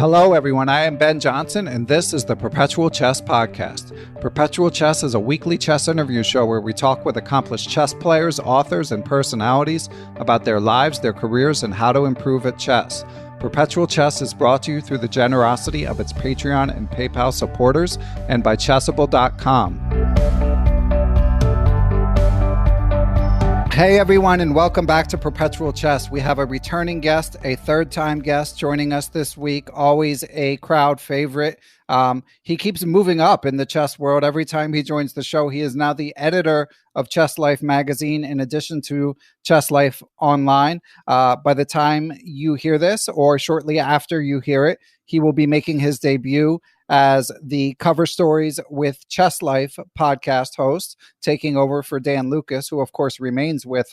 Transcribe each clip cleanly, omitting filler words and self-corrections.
Hello, everyone. I am Ben Johnson, and this is the Perpetual Chess Podcast. Perpetual Chess is a weekly chess interview show where we talk with accomplished chess players, authors, and personalities about their lives, their careers, and how to improve at chess. Perpetual Chess is brought to you through the generosity of its Patreon and PayPal supporters and by Chessable.com. Hey everyone, and welcome back to Perpetual Chess. We have a returning guest, a third-time guest joining us this week, always a crowd favorite. He keeps moving up in the chess world. Every time he joins the show, he is now the editor of Chess Life magazine, in addition to Chess Life Online. By the time you hear this, or shortly after you hear it, he will be making his debut as the Cover Stories with Chess Life podcast host, taking over for Dan Lucas, who of course remains with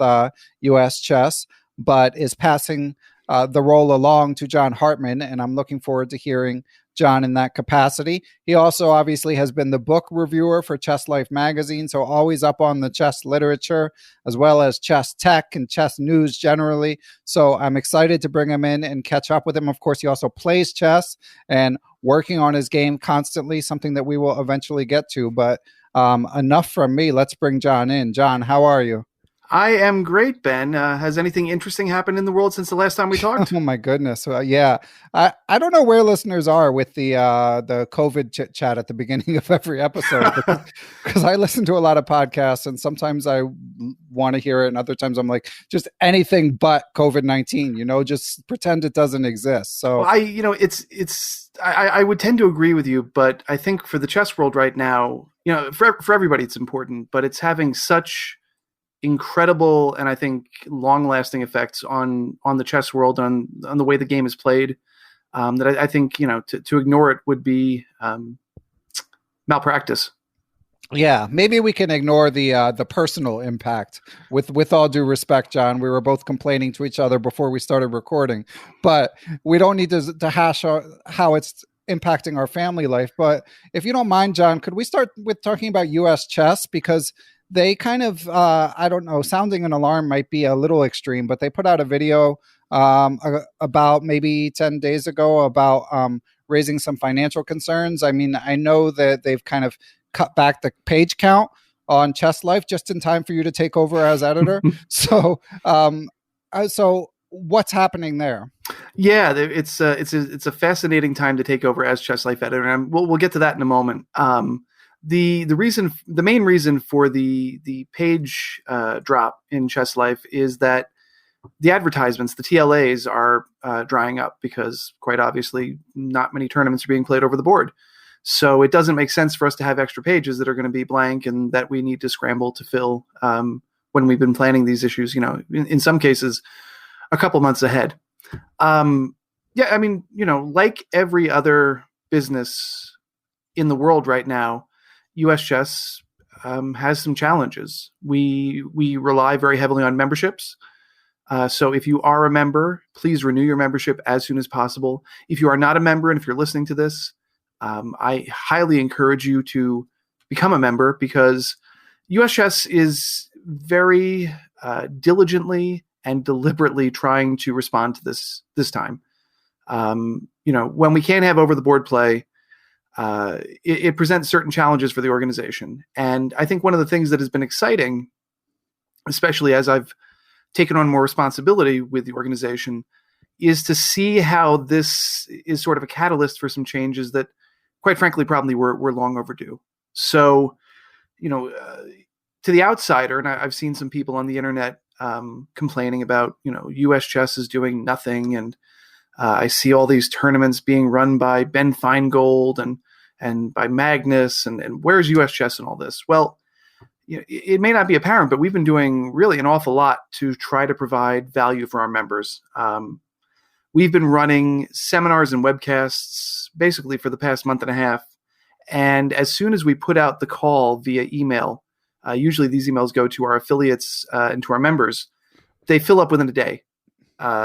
US Chess, but is passing the role along to John Hartmann, and I'm looking forward to hearing John in that capacity. He also obviously has been the book reviewer for Chess Life magazine, so always up on the chess literature, as well as chess tech and chess news generally. So I'm excited to bring him in and catch up with him. Of course, he also plays chess and working on his game constantly, something that we will eventually get to. But enough from me. Let's bring John in. John, how are you? I am great, Ben. Has anything interesting happened in the world since the last time we talked? Oh my goodness! Yeah, I don't know where listeners are with the COVID chit chat at the beginning of every episode, because I listen to a lot of podcasts, and sometimes I want to hear it, and other times I'm like, just anything but COVID-19. Just pretend it doesn't exist. So I would tend to agree with you, but I think for the chess world right now, for everybody it's important, but it's having such incredible and I think long-lasting effects on the chess world, on the way the game is played, that I think to ignore it would be malpractice. Yeah, maybe we can ignore the personal impact. With all due respect, John, we were both complaining to each other before we started recording, but we don't need to hash out how it's impacting our family life. But if you don't mind, John, could we start with talking about US Chess? Because they kind of, I don't know, sounding an alarm might be a little extreme, but they put out a video about maybe 10 days ago about raising some financial concerns. I mean, I know that they've kind of cut back the page count on Chess Life just in time for you to take over as editor. So what's happening there? Yeah, it's a fascinating time to take over as Chess Life editor, and we'll get to that in a moment. The main reason for the page drop in Chess Life is that the advertisements, the TLAs, are drying up because, quite obviously, not many tournaments are being played over the board. So it doesn't make sense for us to have extra pages that are going to be blank and that we need to scramble to fill when we've been planning these issues, in some cases, a couple months ahead. Like every other business in the world right now, US Chess has some challenges. We rely very heavily on memberships. So if you are a member, please renew your membership as soon as possible. If you are not a member, and if you're listening to this, I highly encourage you to become a member, because US Chess is very diligently and deliberately trying to respond to this time. When we can't have over-the-board play, it presents certain challenges for the organization. And I think one of the things that has been exciting, especially as I've taken on more responsibility with the organization, is to see how this is sort of a catalyst for some changes that, quite frankly, probably were long overdue. So, to the outsider, and I've seen some people on the internet complaining about, US Chess is doing nothing, and I see all these tournaments being run by Ben Feingold and by Magnus, and where's US Chess and all this? Well, it may not be apparent, but we've been doing really an awful lot to try to provide value for our members. We've been running seminars and webcasts basically for the past month and a half. And as soon as we put out the call via email, usually these emails go to our affiliates and to our members, they fill up within a day.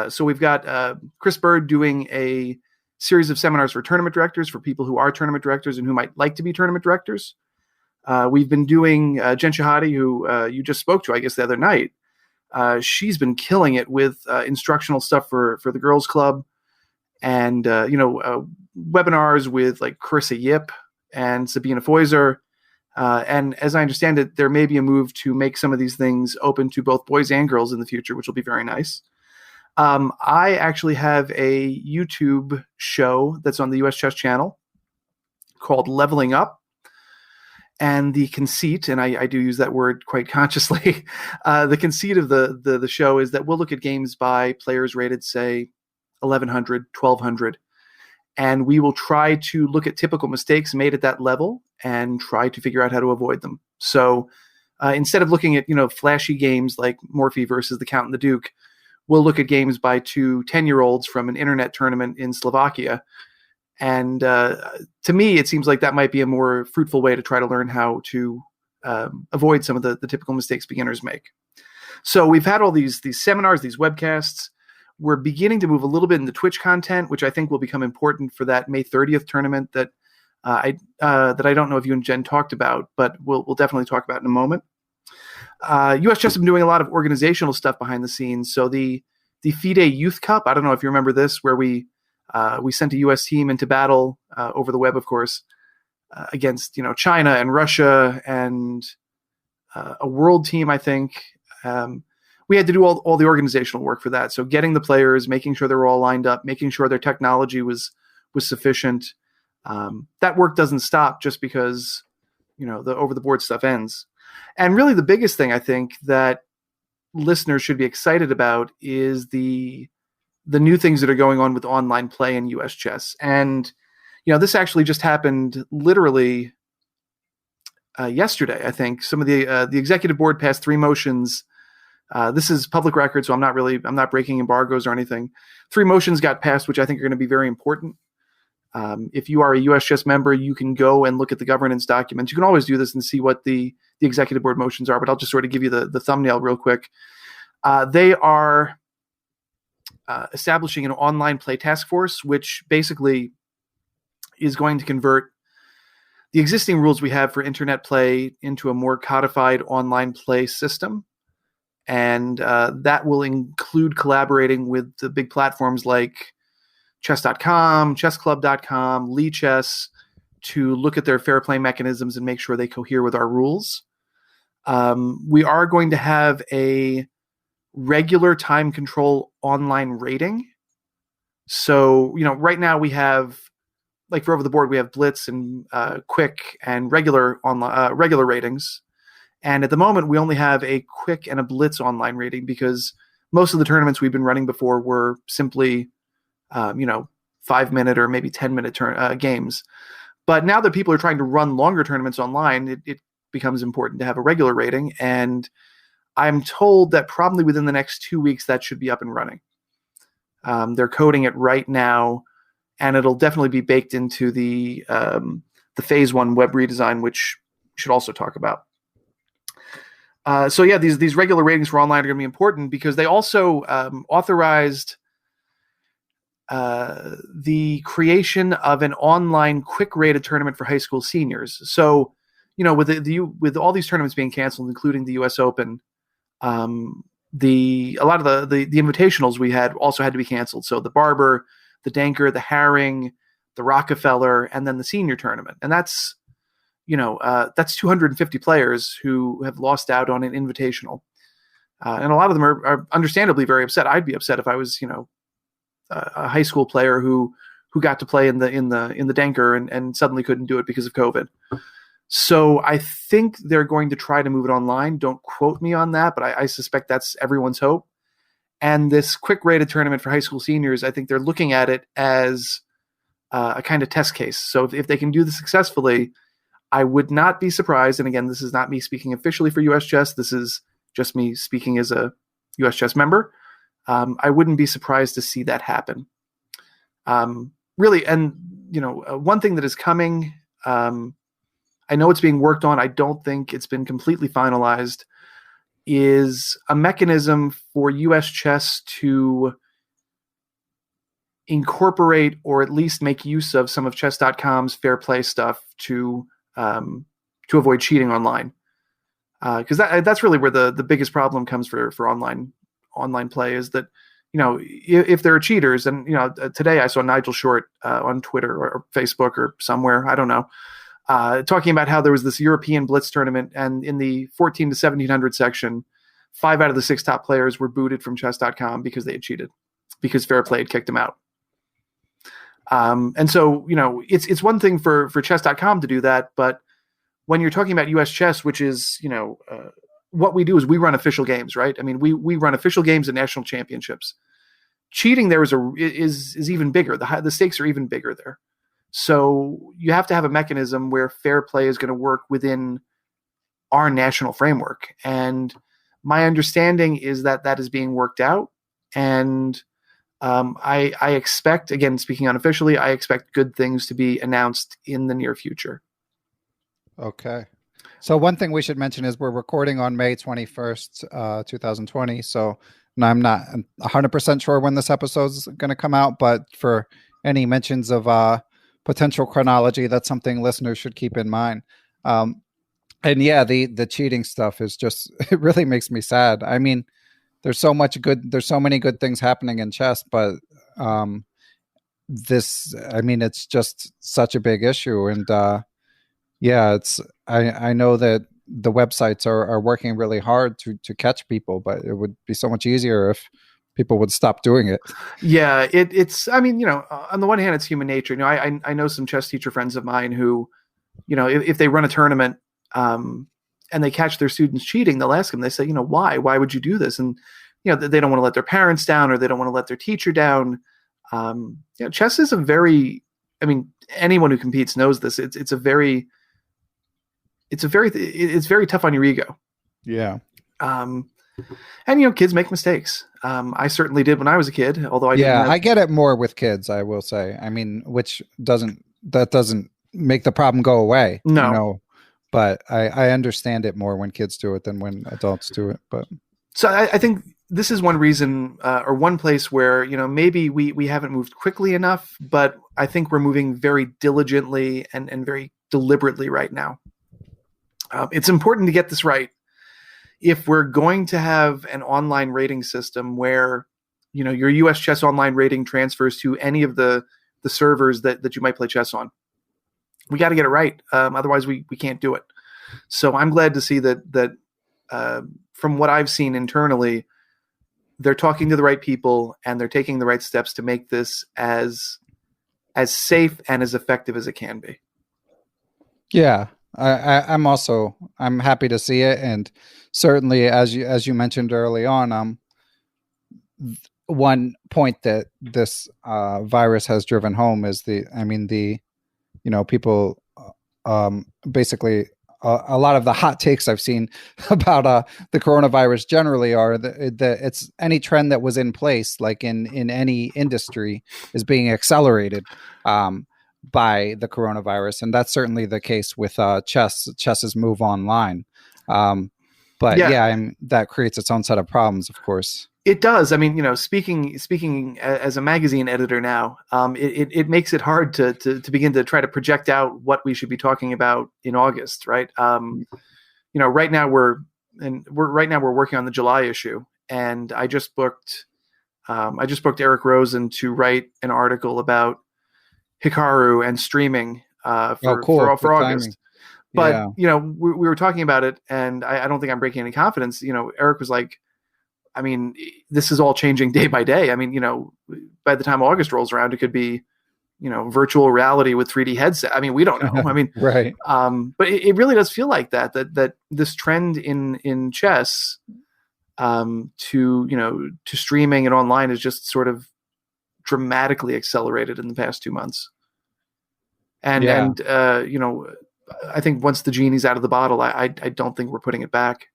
So we've got Chris Bird doing a series of seminars for tournament directors, for people who are tournament directors and who might like to be tournament directors. We've been doing Jen Shahadi, who you just spoke to, I guess, the other night. She's been killing it with instructional stuff for the girls club. and webinars with like Carissa Yip and Sabina Feuser. And as I understand it, there may be a move to make some of these things open to both boys and girls in the future, which will be very nice. I actually have a YouTube show that's on the US Chess Channel called Leveling Up. And the conceit, and I do use that word quite consciously, the conceit of the show is that we'll look at games by players rated, say, 1,100, 1,200, and we will try to look at typical mistakes made at that level and try to figure out how to avoid them. So instead of looking at flashy games like Morphy versus the Count and the Duke, we'll look at games by two 10-year-olds from an internet tournament in Slovakia. And to me, it seems like that might be a more fruitful way to try to learn how to avoid some of the typical mistakes beginners make. So we've had all these seminars, these webcasts. We're beginning to move a little bit into Twitch content, which I think will become important for that May 30th tournament that I don't know if you and Jen talked about, but we'll definitely talk about in a moment. US Chess have been doing a lot of organizational stuff behind the scenes. So the FIDE Youth Cup, I don't know if you remember this, where we sent a U.S. team into battle over the web, of course, against China and Russia and a world team. I think we had to do all the organizational work for that. So getting the players, making sure they were all lined up, making sure their technology was sufficient. That work doesn't stop just because the over the board stuff ends. And really, the biggest thing I think that listeners should be excited about is the new things that are going on with online play in US Chess. And, this actually just happened literally yesterday, I think. Some of the executive board passed 3 motions. This is public record, so I'm not breaking embargoes or anything. 3 motions got passed, which I think are going to be very important. If you are a US Chess member, you can go and look at the governance documents. You can always do this and see what the executive board motions are, but I'll just sort of give you the thumbnail real quick. They are establishing an online play task force, which basically is going to convert the existing rules we have for internet play into a more codified online play system. And that will include collaborating with the big platforms like chess.com, chessclub.com, Lichess to look at their fair play mechanisms and make sure they cohere with our rules. We are going to have a regular time control online rating. So, right now we have, like for over the board, we have Blitz and Quick and regular ratings. And at the moment, we only have a Quick and a Blitz online rating because most of the tournaments we've been running before were simply, 5-minute or maybe 10-minute games. But now that people are trying to run longer tournaments online, it becomes important to have a regular rating. And I'm told that probably within the next 2 weeks, that should be up and running. They're coding it right now, and it'll definitely be baked into the phase 1 web redesign, which we should also talk about. So yeah, these regular ratings for online are going to be important because they also authorized the creation of an online quick rated tournament for high school seniors. So, with all these tournaments being canceled, including the U.S. Open, a lot of the invitationals we had also had to be canceled. So the Barber, the Danker, the Haring, the Rockefeller, and then the senior tournament. And that's 250 players who have lost out on an invitational. And a lot of them are understandably very upset. I'd be upset if I was, a high school player who got to play in the Danker and suddenly couldn't do it because of COVID. So I think they're going to try to move it online. Don't quote me on that, but I suspect that's everyone's hope. And this quick rated tournament for high school seniors, I think they're looking at it as a kind of test case. So if they can do this successfully, I would not be surprised. And again, this is not me speaking officially for US Chess. This is just me speaking as a US Chess member. I wouldn't be surprised to see that happen. Really, and one thing that is coming, I know it's being worked on. I don't think it's been completely finalized, is a mechanism for US Chess to incorporate or at least make use of some of chess.com's fair play stuff to avoid cheating online. Because that's really where the biggest problem comes for online play is that, if there are cheaters, and today I saw Nigel Short on Twitter or Facebook or somewhere, I don't know, talking about how there was this European Blitz tournament, and in the 14 to 1700 section, 5 out of the 6 top players were booted from chess.com because they had cheated, because Fair Play had kicked them out. And so, it's one thing for chess.com to do that, but when you're talking about US Chess, which is, what we do is we run official games, right? I mean, we run official games and national championships. Cheating there is even bigger. The stakes are even bigger there. So you have to have a mechanism where fair play is going to work within our national framework. And my understanding is that is being worked out. And I expect, again, speaking unofficially, I expect good things to be announced in the near future. Okay. So one thing we should mention is we're recording on May 21st, 2020. So I'm not 100% sure when this episode is going to come out, but for any mentions of potential chronology, that's something listeners should keep in mind. And yeah, the cheating stuff is just, it really makes me sad. I mean, there's so many good things happening in chess, but it's just such a big issue. And yeah, I know that the websites are working really hard to catch people, but it would be so much easier if people would stop doing it. Yeah, it's on the one hand, it's human nature. I know some chess teacher friends of mine who, if they run a tournament and they catch their students cheating, they'll ask them, they say, why would you do this? And, they don't want to let their parents down, or they don't want to let their teacher down. Chess is anyone who competes knows this. It's very tough on your ego. Yeah. And kids make mistakes. I certainly did when I was a kid, although I get it more with kids, I will say. I mean, that doesn't make the problem go away. No. But I understand it more when kids do it than when adults do it. But so I think this is one reason, or one place where, maybe we haven't moved quickly enough, but I think we're moving very diligently and very deliberately right now. It's important to get this right. If we're going to have an online rating system where, your US Chess Online rating transfers to any of the servers that you might play chess on, we got to get it right. Otherwise, we can't do it. So I'm glad to see that from what I've seen internally, they're talking to the right people and they're taking the right steps to make this as safe and as effective as it can be. Yeah. I'm happy to see it, and certainly, as you mentioned early on, one point that this virus has driven home is people basically a lot of the hot takes I've seen about the coronavirus generally are that it's any trend that was in place, like in any industry, is being accelerated by the coronavirus, and that's certainly the case with chess's move online. But that creates its own set of problems, of course. It does. I mean, speaking as a magazine editor now, it makes it hard to begin to try to project out what we should be talking about in August, right? Right now we're working on the July issue, and I just booked Eric Rosen to write an article about Hikaru and streaming for August. But we were talking about it, and I don't think I'm breaking any confidence. Eric was like, I mean, this is all changing day by day. I mean, by the time August rolls around, it could be, virtual reality with 3D headset. I mean, we don't know. I mean, right. But it really does feel like that this trend in chess to streaming and online is just sort of dramatically accelerated in the past 2 months. And I think once the genie's out of the bottle, I don't think we're putting it back.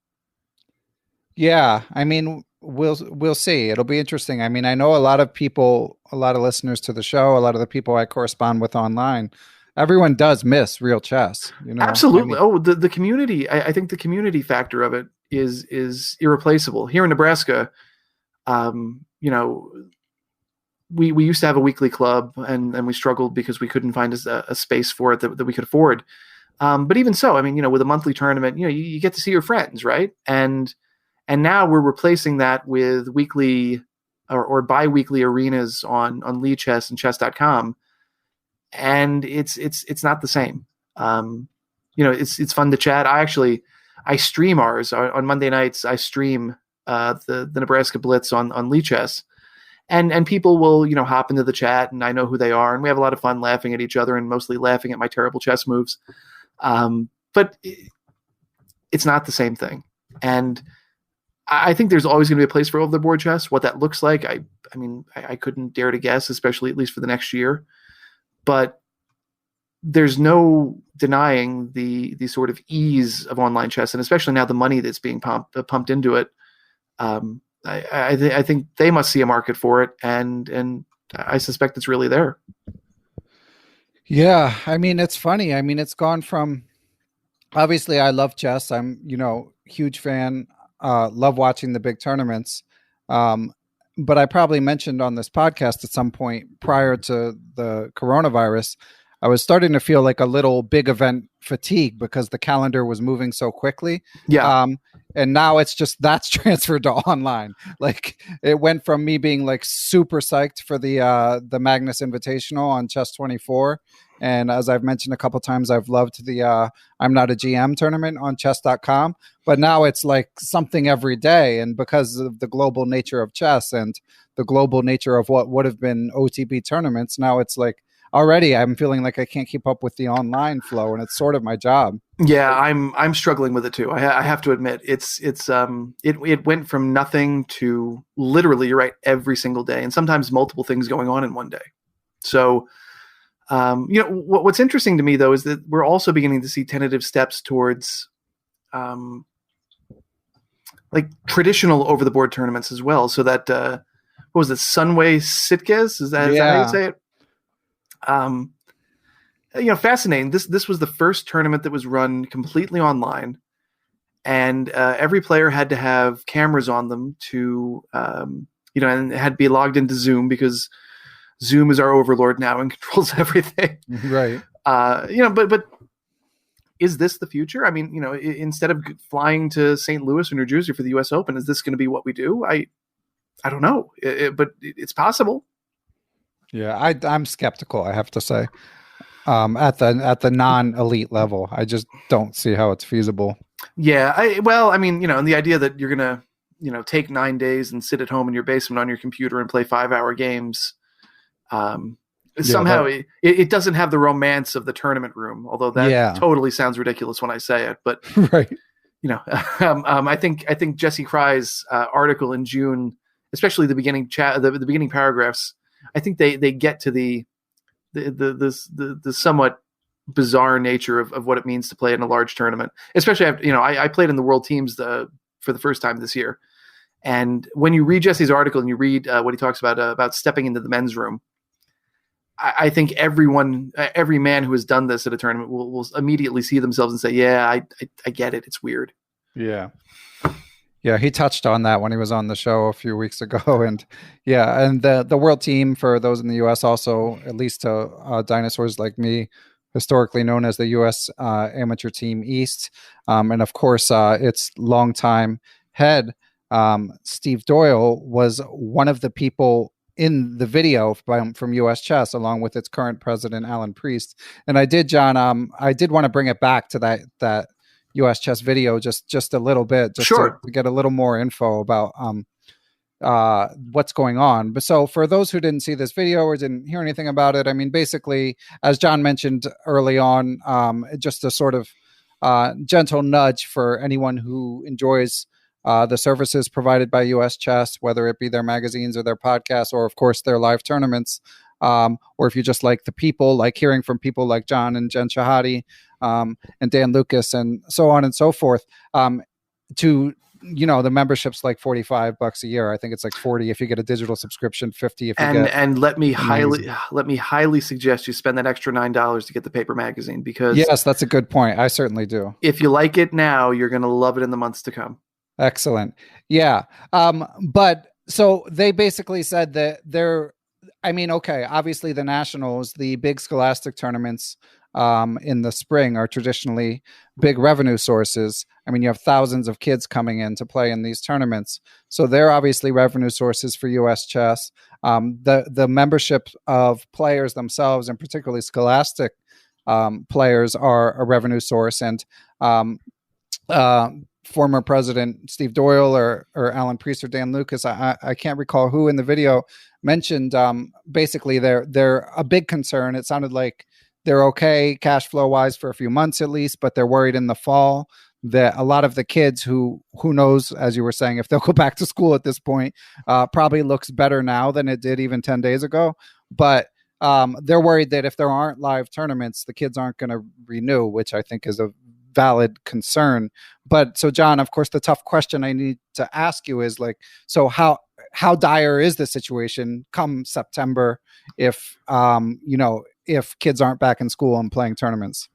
Yeah, I mean, we'll see. It'll be interesting. I mean, I know a lot of listeners to the show, a lot of the people I correspond with online, everyone does miss real chess. Absolutely. I mean, the community. I think the community factor of it is irreplaceable. Here in Nebraska, we used to have a weekly club, and we struggled because we couldn't find a space for it that we could afford. But even so, I mean, with a monthly tournament, you get to see your friends, right? And now we're replacing that with weekly or bi-weekly arenas on Lee Chess and chess.com, and it's not the same. It's fun to chat. I stream ours on Monday nights. I stream the Nebraska Blitz on Lee Chess, and people will hop into the chat, and I know who they are, and we have a lot of fun laughing at each other and mostly laughing at my terrible chess moves. But it's not the same thing, and I think there's always going to be a place for over-the-board chess. What that looks like, I couldn't dare to guess, especially at least for the next year. But there's no denying the sort of ease of online chess, and especially now the money that's being pumped into it. I think they must see a market for it, and I suspect it's really there. Yeah, it's funny. It's gone from, obviously I love chess. I'm huge fan. Love watching the big tournaments. But I probably mentioned on this podcast at some point prior to the coronavirus, I was starting to feel like a little big event fatigue because the calendar was moving so quickly. Yeah. And now it's just, that's transferred to online. Like it went from me being like super psyched for the Magnus Invitational on Chess 24. And as I've mentioned a couple times, I've loved the I'm Not a GM tournament on chess.com. But now it's like something every day. And because of the global nature of chess and the global nature of what would have been OTB tournaments, now it's like already I'm feeling like I can't keep up with the online flow, and it's sort of my job. Yeah, I'm struggling with it too. I have to admit, it went from nothing to literally, you're right, every single day, and sometimes multiple things going on in one day. So, what's interesting to me though is that we're also beginning to see tentative steps towards, like traditional over the board tournaments as well. So that what was it, Sunway Sitges? Is that how you say it? Fascinating. This was the first tournament that was run completely online, and every player had to have cameras on them to, and had to be logged into Zoom because Zoom is our overlord now and controls everything. Right. But is this the future? Instead of flying to St. Louis or New Jersey for the U.S. Open, is this going to be what we do? I don't know, but it's possible. Yeah, I'm skeptical, I have to say. At the non-elite level, I just don't see how it's feasible. Yeah, and the idea that you're gonna, take 9 days and sit at home in your basement on your computer and play 5-hour games, somehow it doesn't have the romance of the tournament room. Although that totally sounds ridiculous when I say it, but right. I think Jesse Cry's article in June, especially the beginning the beginning paragraphs, I think they get to the somewhat bizarre nature of what it means to play in a large tournament, especially after, I played in the world teams for the first time this year. And when you read Jesse's article and you read what he talks about stepping into the men's room, I think every man who has done this at a tournament will immediately see themselves and say, yeah, I get it. It's weird. Yeah. Yeah, he touched on that when he was on the show a few weeks ago. And yeah, and the world team, for those in the U.S. also, at least to dinosaurs like me, historically known as the U.S. Amateur Team East. And of course, its longtime head, Steve Doyle, was one of the people in the video from U.S. Chess, along with its current president, Alan Priest. And I did, John, I did want to bring it back to that U.S. Chess video just a little bit, just to get a little more info about what's going on. But so for those who didn't see this video or didn't hear anything about it, basically, as John mentioned early on, just a sort of gentle nudge for anyone who enjoys the services provided by U.S. Chess, whether it be their magazines or their podcasts, or of course their live tournaments, or if you just like the people, like hearing from people like John and Jen Shahadi, and Dan Lucas and so on and so forth, to, the membership's like $45 a year. I think it's like 40 if you get a digital subscription, 50 if you get. And let me highly suggest you spend that extra $9 to get the paper magazine, because yes, that's a good point. I certainly do. If you like it now, you're going to love it in the months to come. Excellent. Yeah. But so they basically said that obviously the nationals, the big scholastic tournaments, in the spring are traditionally big revenue sources. I mean, you have thousands of kids coming in to play in these tournaments, so they're obviously revenue sources for U.S. chess. The membership of players themselves, and particularly scholastic players, are a revenue source. And former President Steve Doyle or Alan Priest or Dan Lucas, I can't recall who in the video mentioned basically they're a big concern. It sounded like they're okay cash flow wise for a few months at least, but they're worried in the fall that a lot of the kids who knows, as you were saying, if they'll go back to school at this point, probably looks better now than it did even 10 days ago. But they're worried that if there aren't live tournaments, the kids aren't going to renew, which I think is a valid concern. But so, John, of course, the tough question I need to ask you is like, so how dire is the situation come September if if kids aren't back in school and playing tournaments?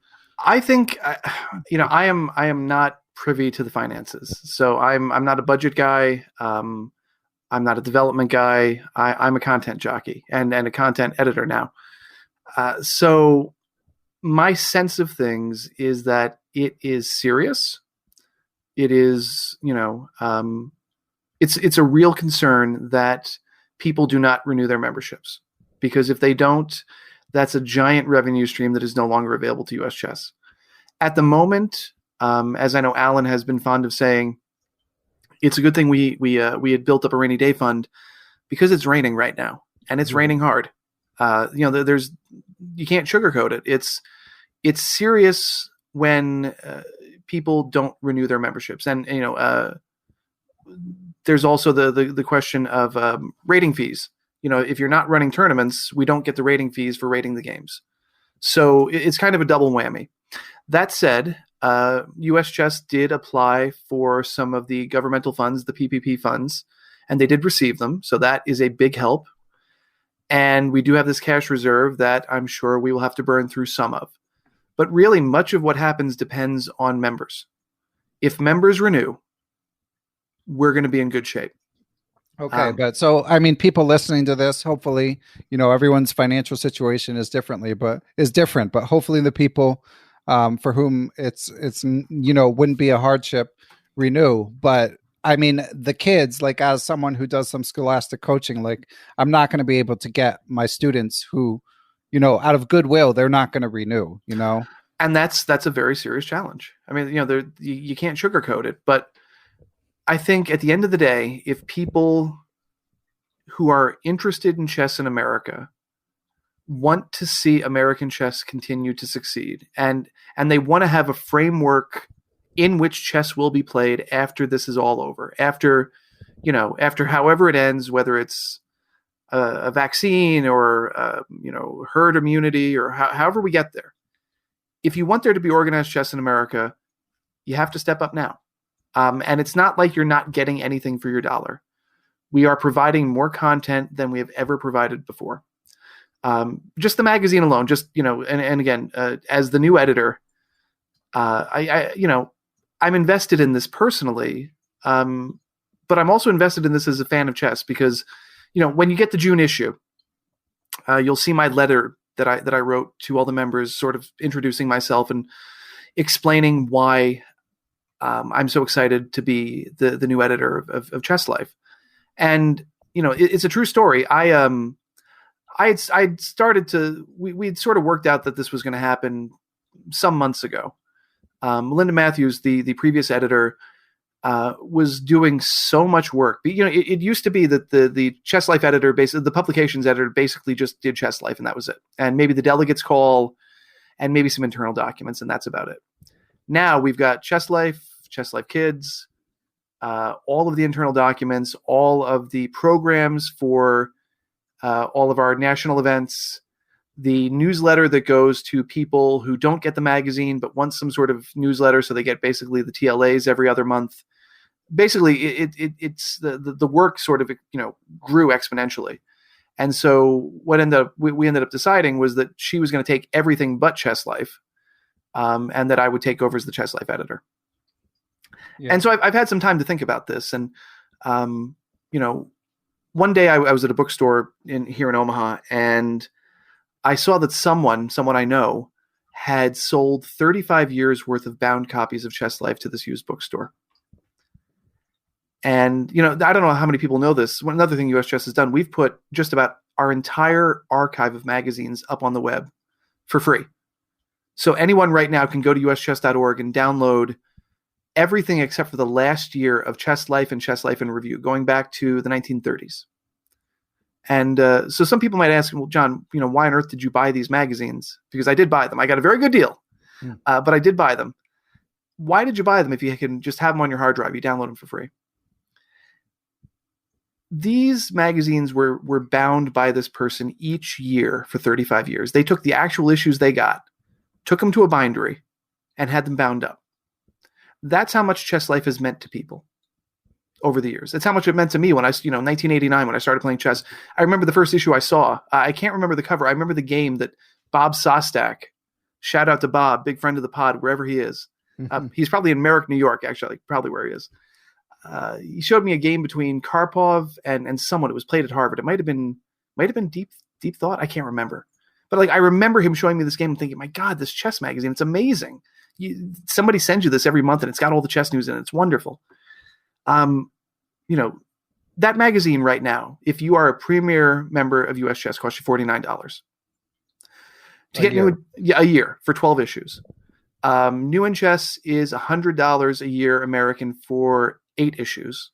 I think I am not privy to the finances, so I'm not a budget guy. I'm not a development guy. I'm a content jockey and a content editor now. So my sense of things is that it is serious. It is, it's a real concern that people do not renew their memberships, because if they don't, that's a giant revenue stream that is no longer available to U.S. Chess. At the moment, as I know Alan has been fond of saying, it's a good thing we had built up a rainy day fund, because it's raining right now, and it's raining hard. There's you can't sugarcoat it. It's serious when people don't renew their memberships, and there's also the question of rating fees. If you're not running tournaments, we don't get the rating fees for rating the games. So it's kind of a double whammy. That said, U.S. Chess did apply for some of the governmental funds, the PPP funds, and they did receive them. So that is a big help. And we do have this cash reserve that I'm sure we will have to burn through some of. But really, much of what happens depends on members. If members renew, we're going to be in good shape. Okay, but so I mean, people listening to this, hopefully, everyone's financial situation is different, but hopefully the people for whom it's wouldn't be a hardship renew. But I mean, the kids, like, as someone who does some scholastic coaching, like, I'm not going to be able to get my students who, out of goodwill, they're not going to renew. And that's a very serious challenge. I mean, you can't sugarcoat it, but I think at the end of the day, if people who are interested in chess in America want to see American chess continue to succeed, and they want to have a framework in which chess will be played after this is all over, after however it ends, whether it's a vaccine or herd immunity or however we get there. If you want there to be organized chess in America, you have to step up now. And it's not like you're not getting anything for your dollar. We are providing more content than we have ever provided before. Just the magazine alone, and again, as the new editor, I'm invested in this personally, but I'm also invested in this as a fan of chess, because, when you get the June issue, you'll see my letter that I wrote to all the members, sort of introducing myself and explaining why I'm so excited to be the new editor of Chess Life. And, it's a true story. I'd started to, we'd sort of worked out that this was going to happen some months ago. Melinda Matthews, the previous editor, was doing so much work. It used to be that the Chess Life editor, basically the publications editor, basically just did Chess Life, and that was it. And maybe the delegates call, and maybe some internal documents, and that's about it. Now we've got Chess Life Kids, all of the internal documents, all of the programs for all of our national events, the newsletter that goes to people who don't get the magazine but want some sort of newsletter, so they get basically the TLAs every other month. Basically, it's the work sort of grew exponentially. And so what we ended up deciding was that she was going to take everything but Chess Life, and that I would take over as the Chess Life editor. Yeah. And so I've had some time to think about this. And, one day I was at a bookstore here in Omaha, and I saw that someone I know had sold 35 years worth of bound copies of Chess Life to this used bookstore. And, I don't know how many people know this. Another thing US Chess has done, we've put just about our entire archive of magazines up on the web for free. So anyone right now can go to uschess.org and download everything except for the last year of Chess Life and Chess Life in Review, going back to the 1930s. And so some people might ask, well, John, why on earth did you buy these magazines? Because I did buy them. I got a very good deal, but I did buy them. Why did you buy them if you can just have them on your hard drive? You download them for free. These magazines were bound by this person each year for 35 years. They took the actual issues they got, took them to a bindery, and had them bound up. That's how much Chess Life has meant to people over the years. It's how much it meant to me when 1989, when I started playing chess. I remember the first issue I saw. I can't remember the cover. I remember the game that Bob Sostak, shout out to Bob, big friend of the pod, wherever he is. He's probably in Merrick, New York, actually, probably where he is. He showed me a game between Karpov and someone. It was played at Harvard. It might have been Deep Thought. I can't remember. But I remember him showing me this game and thinking, my God, this chess magazine, it's amazing. Somebody sends you this every month and it's got all the chess news in it. It's wonderful. That magazine right now, if you are a premier member of US Chess, costs you $49 to get a year for 12 issues. New in Chess is $100 a year American for 8 issues.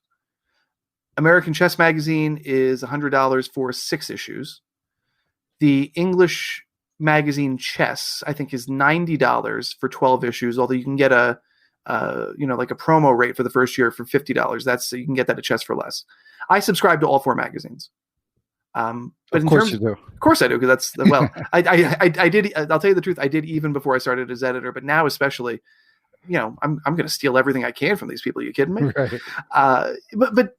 American Chess Magazine is $100 for 6 issues. The English magazine Chess, I think, is $90 for 12 issues, although you can get a promo rate for the first year for $50. You can get that at Chess for less. I subscribe to all 4 magazines. But of course you do. Of course I do, because I did. I'll tell you the truth. I did even before I started as editor, but now especially, I'm going to steal everything I can from these people. Are you kidding me? Right. But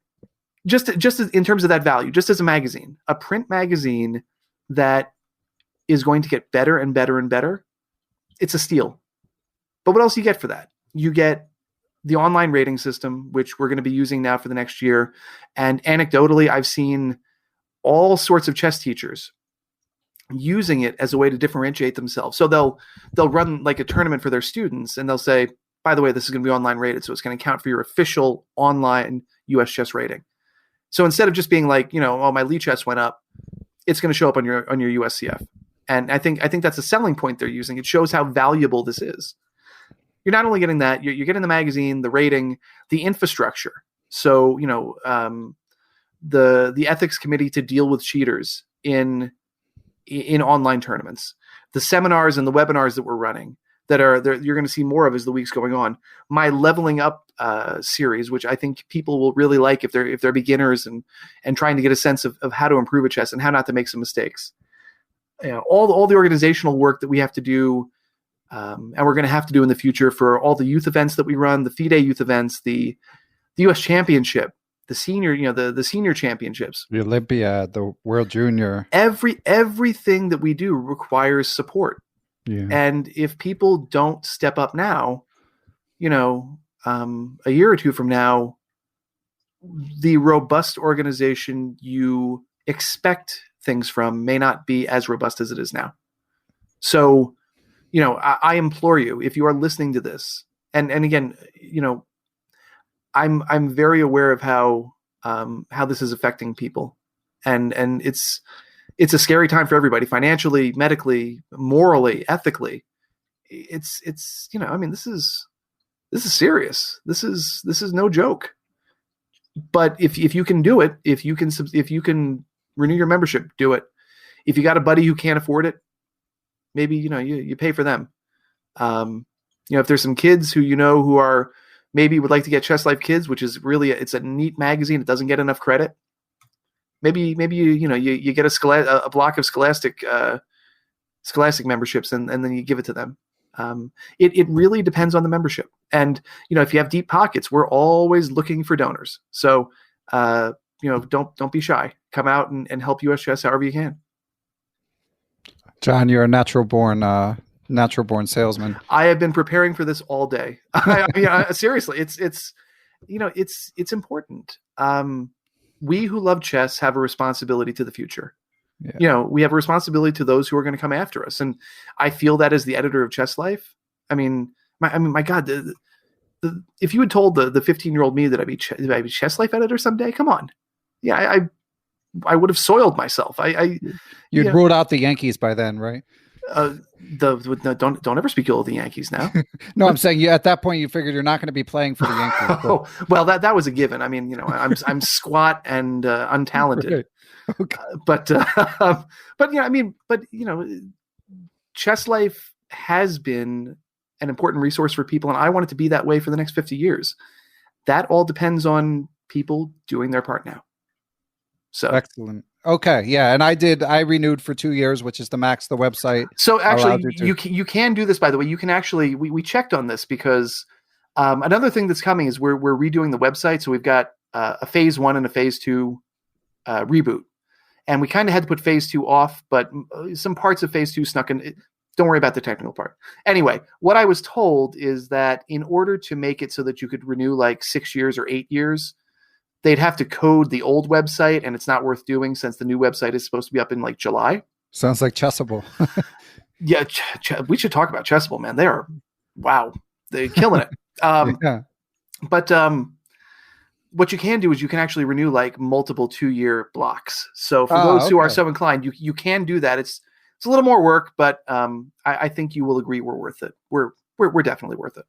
just in terms of that value, just as a magazine, a print magazine that is going to get better and better and better, it's a steal. But what else do you get for that? You get the online rating system, which we're going to be using now for the next year. And anecdotally, I've seen all sorts of chess teachers using it as a way to differentiate themselves. So they'll run like a tournament for their students, and they'll say, by the way, this is going to be online rated, so it's going to count for your official online US chess rating. So instead of just being like, my Lee chess went up, it's going to show up on your USCF. And I think that's a selling point they're using. It shows how valuable this is. You're not only getting that, you're getting the magazine, the rating, the infrastructure. So, the ethics committee to deal with cheaters in online tournaments, the seminars and the webinars that we're running that you're going to see more of as the week's going on. My leveling up series, which I think people will really like if they're beginners and trying to get a sense of how to improve at chess and how not to make some mistakes. All the organizational work that we have to do, and we're going to have to do in the future for all the youth events that we run, the FIDE youth events, the U.S. Championship, the senior, the senior championships, the Olympiad, the World Junior. Everything that we do requires support. Yeah. And if people don't step up now, a year or two from now, the robust organization you expect things from may not be as robust as it is now. So, I implore you, if you are listening to this, and again, I'm very aware of how this is affecting people, and it's a scary time for everybody, financially, medically, morally, ethically. It's this is serious. This is no joke. But if you can do it, if you can renew your membership, do it. If you got a buddy who can't afford it, maybe you pay for them. If there's some kids who are maybe would like to get Chess Life Kids, which is really it's a neat magazine. It doesn't get enough credit. Maybe you get a block of Scholastic memberships and then you give it to them. It really depends on the membership. And if you have deep pockets, we're always looking for donors. So don't be shy. Come out and help US Chess however you can. John, you're a natural born salesman. I have been preparing for this all day. Seriously, it's important. We who love chess have a responsibility to the future. Yeah. We have a responsibility to those who are going to come after us. And I feel that as the editor of Chess Life. I mean, my God, if you had told the 15-year-old me that I'd be Chess Life editor someday, come on. Yeah, I would have soiled myself. You'd ruled out the Yankees by then, right? Don't ever speak ill of the Yankees now. No, I'm saying at that point you figured you're not going to be playing for the Yankees. Oh, well, that was a given. I mean, I'm squat and untalented. Right. Okay. But Chess Life has been an important resource for people, and I want it to be that way for the next 50 years. That all depends on people doing their part now. So excellent. Okay, yeah, and I renewed for 2 years, which is the max the website. So actually, you can do this. By the way, you can actually we checked on this because another thing that's coming is we're redoing the website. So we've got a phase 1 and a phase 2 reboot, and we kind of had to put phase 2 off, but some parts of phase 2 snuck in. Don't worry about the technical part. Anyway, what I was told is that in order to make it so that you could renew like 6 years or 8 years, they'd have to code the old website, and it's not worth doing since the new website is supposed to be up in like July. Sounds like Chessable. Yeah, we should talk about Chessable, man. They're killing it. Yeah. But what you can do is you can actually renew like multiple 2-year blocks. So for those who are so inclined, you can do that. It's a little more work, but I think you will agree we're worth it. We're definitely worth it.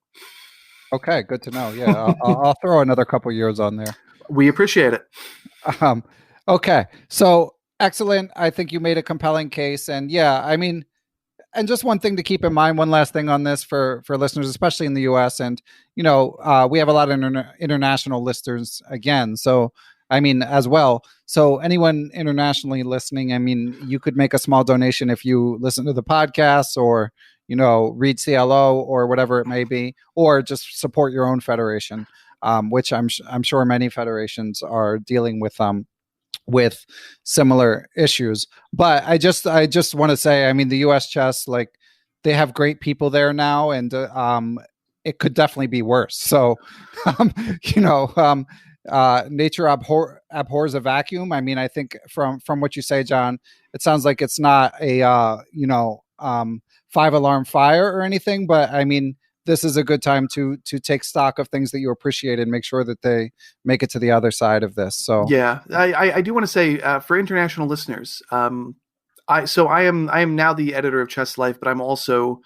Okay, good to know. Yeah, I'll throw another couple years on there. We appreciate it. Okay, so excellent. I think you made a compelling case, and yeah, I mean, and just one thing to keep in mind. One last thing on this for listeners, especially in the U.S. and we have a lot of international listeners again. So I mean, as well. So anyone internationally listening, I mean, you could make a small donation if you listen to the podcast or read CLO or whatever it may be, or just support your own federation. Which I'm sure many federations are dealing with similar issues. But I just want to say, I mean, the U.S. Chess, like, they have great people there now, and it could definitely be worse. So, nature abhors a vacuum. I mean, I think from what you say, John, it sounds like it's not a 5-alarm fire or anything, but I mean, this is a good time to take stock of things that you appreciate and make sure that they make it to the other side of this. So yeah, I do want to say for international listeners, I am now the editor of Chess Life, but I'm also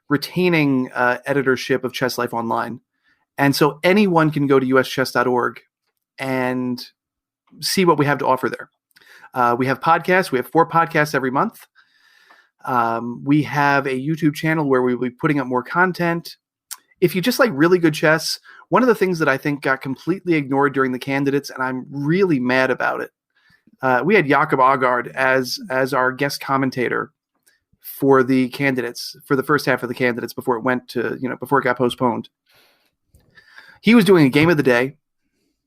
retaining editorship of Chess Life Online, and so anyone can go to uschess.org and see what we have to offer there. We have podcasts. We have 4 podcasts every month. We have a YouTube channel where we'll be putting up more content. If you just like really good chess, one of the things that I think got completely ignored during the candidates, and I'm really mad about it, we had GMs Aagaard as our guest commentator for the candidates, for the first half of the candidates before it went to, before it got postponed. He was doing a game of the day,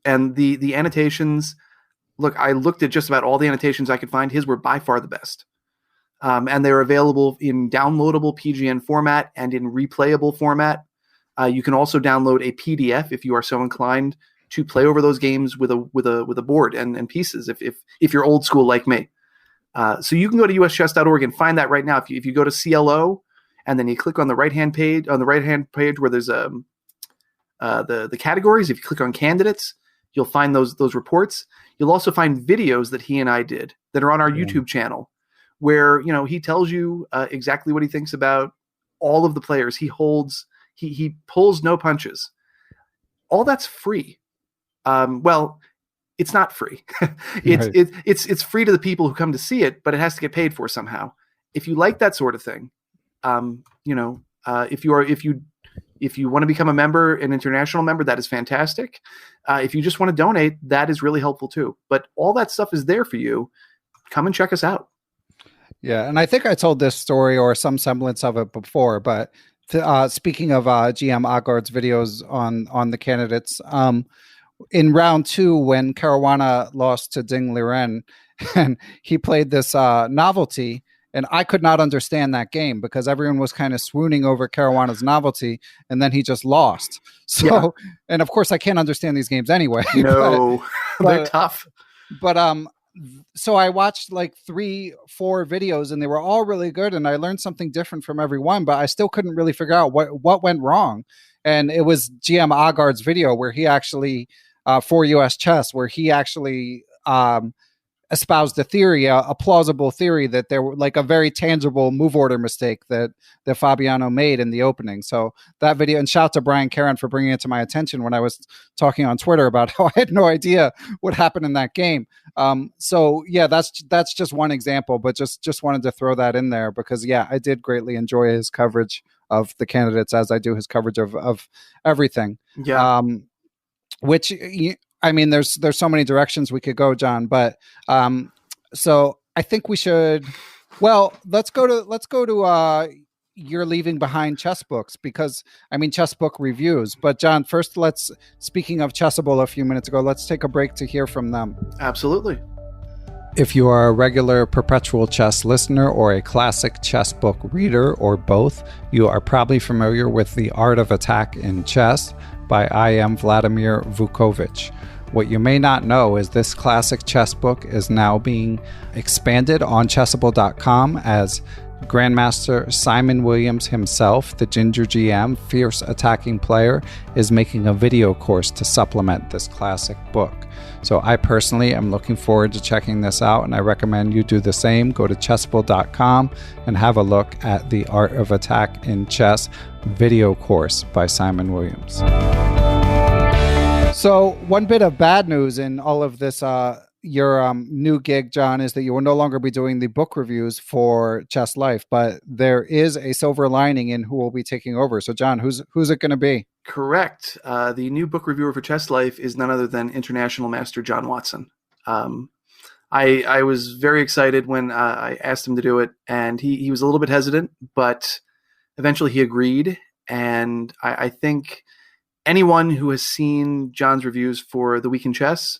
and the annotations, look, I looked at just about all the annotations I could find. His were by far the best. And they're available in downloadable PGN format and in replayable format. You can also download a PDF if you are so inclined to play over those games with a board and pieces if you're old school like me. So you can go to uschess.org and find that right now. If you go to CLO and then you click on the right hand page where there's the categories, if you click on candidates, you'll find those reports. You'll also find videos that he and I did that are on our YouTube channel, where he tells you exactly what he thinks about all of the players. He pulls no punches. All that's free. Well, it's not free. It's free to the people who come to see it, but it has to get paid for somehow. If you like that sort of thing, if you want to become a member, an international member, that is fantastic. If you just want to donate, that is really helpful too. But all that stuff is there for you. Come and check us out. Yeah, and I think I told this story or some semblance of it before, but speaking of GM Aagaard's videos on the candidates, in round 2 when Caruana lost to Ding Liren, and he played this novelty, and I could not understand that game because everyone was kind of swooning over Caruana's novelty, and then he just lost. So, and of course I can't understand these games anyway. No, they're tough. But so I watched like 3-4 videos and they were all really good. And I learned something different from every one, but I still couldn't really figure out what went wrong. And it was GM Aagaard's video where he actually, for US chess, where he actually, espoused a theory, a plausible theory that there were like a very tangible move order mistake that Fabiano made in the opening. So that video, and shout to Brian Caron for bringing it to my attention when I was talking on Twitter about how I had no idea what happened in that game. So yeah, that's just one example, but just wanted to throw that in there because yeah, I did greatly enjoy his coverage of the candidates as I do his coverage of everything. Yeah. Which I mean, there's so many directions we could go, John, but so I think we should. Well, let's go to you're leaving behind chess books because I mean chess book reviews. But John, first, speaking of Chessable a few minutes ago, let's take a break to hear from them. Absolutely. If you are a regular Perpetual Chess listener or a classic chess book reader or both, you are probably familiar with The Art of Attack in Chess by I. M. Vladimir Vukovic. What you may not know is this classic chess book is now being expanded on Chessable.com as Grandmaster Simon Williams himself, the Ginger GM, fierce attacking player, is making a video course to supplement this classic book. So I personally am looking forward to checking this out, and I recommend you do the same. Go to Chessable.com and have a look at The Art of Attack in Chess video course by Simon Williams. So one bit of bad news in all of this, your new gig, John, is that you will no longer be doing the book reviews for Chess Life, but there is a silver lining in who will be taking over. So John, who's it going to be? Correct. The new book reviewer for Chess Life is none other than International Master John Watson. I was very excited when I asked him to do it, and he was a little bit hesitant, but eventually he agreed. And I think anyone who has seen John's reviews for The Week in Chess,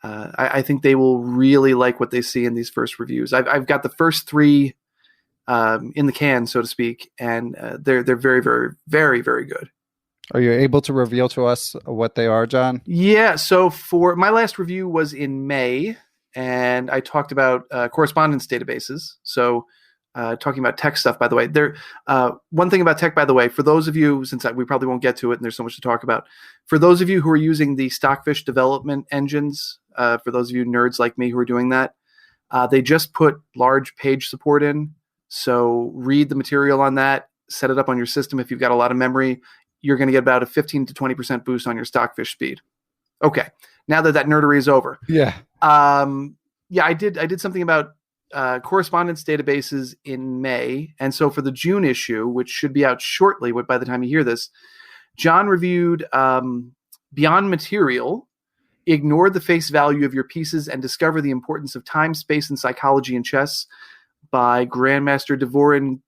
I think they will really like what they see in these first reviews. I've got the first 3 in the can, so to speak, and they're very, very, very, very good. Are you able to reveal to us what they are, John? Yeah. So for my last review was in May, and I talked about correspondence databases. So talking about tech stuff, by the way, one thing about tech, by the way, for those of you, since we probably won't get to it and there's so much to talk about, for those of you who are using the Stockfish development engines, for those of you nerds like me who are doing that, they just put large page support in. So read the material on that, set it up on your system. If you've got a lot of memory, you're going to get about a 15 to 20% boost on your Stockfish speed. Okay. Now that nerdery is over. Yeah. I did something about correspondence databases in May. And so for the June issue, which should be out shortly by the time you hear this, John reviewed Beyond Material, Ignore the Face Value of Your Pieces and Discover the Importance of Time, Space, and Psychology in Chess by Grandmaster Dvorin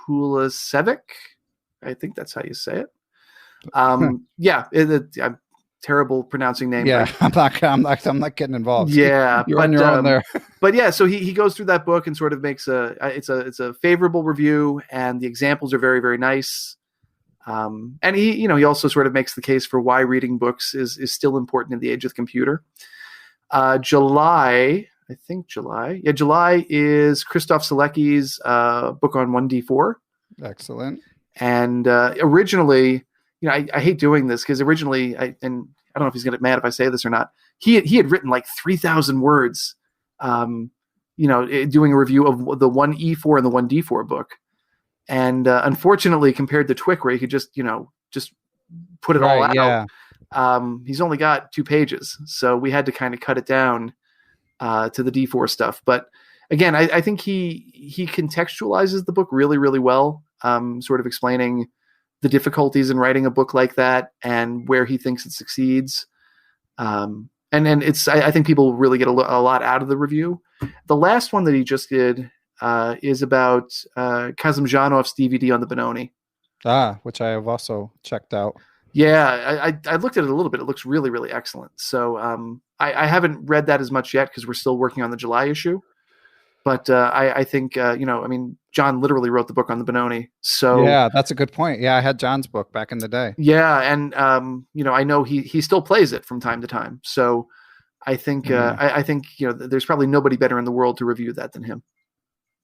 Kulisevic. I think that's how you say it. I'm terrible pronouncing name. Yeah, I'm not getting involved. Yeah, you're on your own there. But yeah, so he goes through that book and sort of makes it's a favorable review, and the examples are very, very nice. And he also sort of makes the case for why reading books is still important in the age of the computer. July is Christoph Selecki's book on 1D4. Excellent. And originally, I hate doing this because originally, and I don't know if he's going to get mad if I say this or not, he had written like 3,000 words, doing a review of the 1E4 and the 1D4 book. And unfortunately, compared to Twick, where he could just put it all out, he's only got 2 pages. So we had to kind of cut it down to the D4 stuff. But again, I think he contextualizes the book really, really well, sort of explaining the difficulties in writing a book like that and where he thinks it succeeds. And I think people really get a lot out of the review. The last one that he just did is about Kazimzhanov's DVD on the Benoni. Which I have also checked out. Yeah, I looked at it a little bit. It looks really, really excellent. So I haven't read that as much yet because we're still working on the July issue. But I think, John literally wrote the book on the Benoni. So yeah, that's a good point. Yeah, I had John's book back in the day. Yeah, and I know he still plays it from time to time. So I think I think there's probably nobody better in the world to review that than him.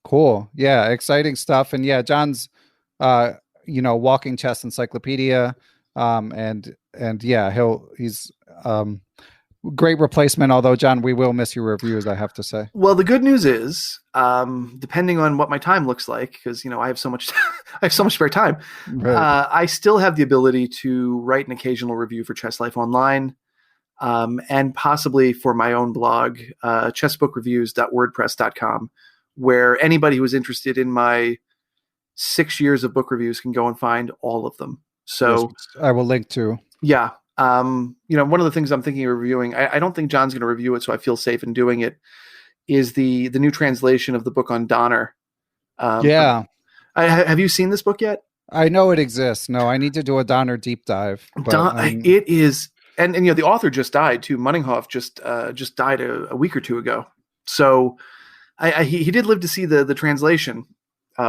Cool. Yeah, exciting stuff. And yeah, John's walking chess encyclopedia. And yeah, he's great replacement, although John, we will miss your reviews, I have to say. Well, the good news is, depending on what my time looks like, because I have so much I have so much spare time, Right. I still have the ability to write an occasional review for Chess Life Online. And possibly for my own blog, chessbookreviews.wordpress.com, where anybody who is interested in my 6 years of book reviews can go and find all of them. So yes, I will link to. Yeah. One of the things I'm thinking of reviewing, I don't think John's going to review it, so I feel safe in doing it, is the new translation of the book on Donner. Yeah. Have you seen this book yet? I know it exists. No, I need to do a Donner deep dive. It is, and the author just died too. Munninghoff just died a week or two ago. So he did live to see the translation,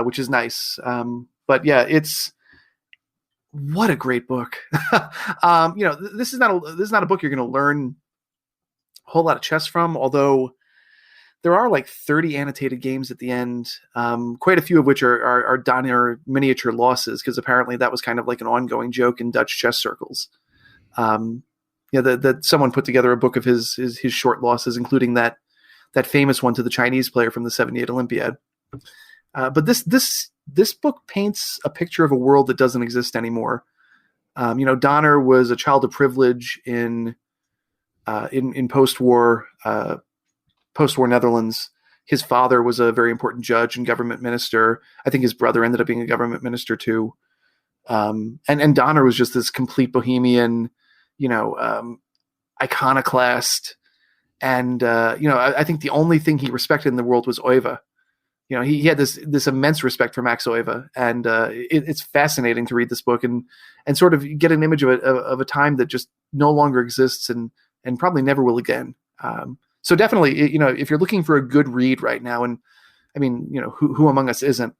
which is nice. But yeah, what a great book. This is not a book you're going to learn a whole lot of chess from, although there are like 30 annotated games at the end, quite a few of which are Donner miniature losses, because apparently that was kind of like an ongoing joke in Dutch chess circles. That someone put together a book of his short losses, including that famous one to the Chinese player from the '78 Olympiad. But this book paints a picture of a world that doesn't exist anymore. Donner was a child of privilege in post-war Netherlands. His father was a very important judge and government minister. I think his brother ended up being a government minister too. And Donner was just this complete bohemian, iconoclast. And I think the only thing he respected in the world was Oiva. He had this immense respect for Max Oiva, and it's fascinating to read this book and sort of get an image of a time that just no longer exists and probably never will again. So definitely, if you're looking for a good read right now, and I mean, who among us isn't,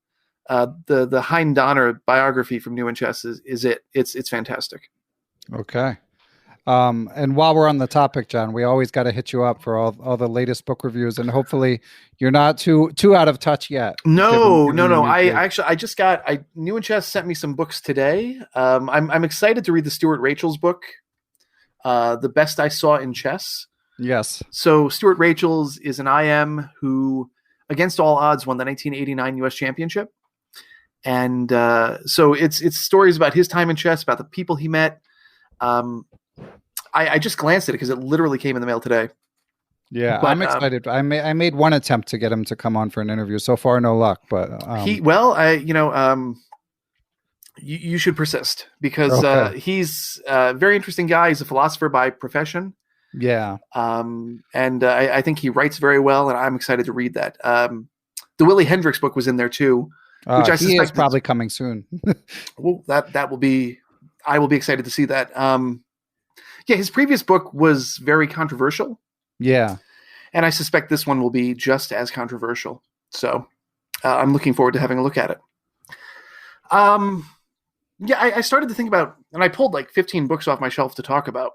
the Hein Donner biography from New in Chess is it. It's fantastic. Okay. And while we're on the topic, John, we always got to hit you up for all the latest book reviews, and hopefully you're not too out of touch yet. No. I just got New in Chess sent me some books today. I'm excited to read the Stuart Rachel's book, The Best I Saw in Chess. Yes. So Stuart Rachel's is an IM who, against all odds, won the 1989 U.S. Championship. And so it's stories about his time in chess, about the people he met. I just glanced at it because it literally came in the mail today. Yeah, but, I'm excited. I made one attempt to get him to come on for an interview. So far, no luck. But you should persist, because he's a very interesting guy. He's a philosopher by profession. Yeah. And I think he writes very well, and I'm excited to read that. The Willie Hendricks book was in there too, which I suspect is probably coming soon. Well, that will be. I will be excited to see that. Yeah, his previous book was very controversial. Yeah. And I suspect this one will be just as controversial. So I'm looking forward to having a look at it. Yeah, I started to think about, and I pulled like 15 books off my shelf to talk about.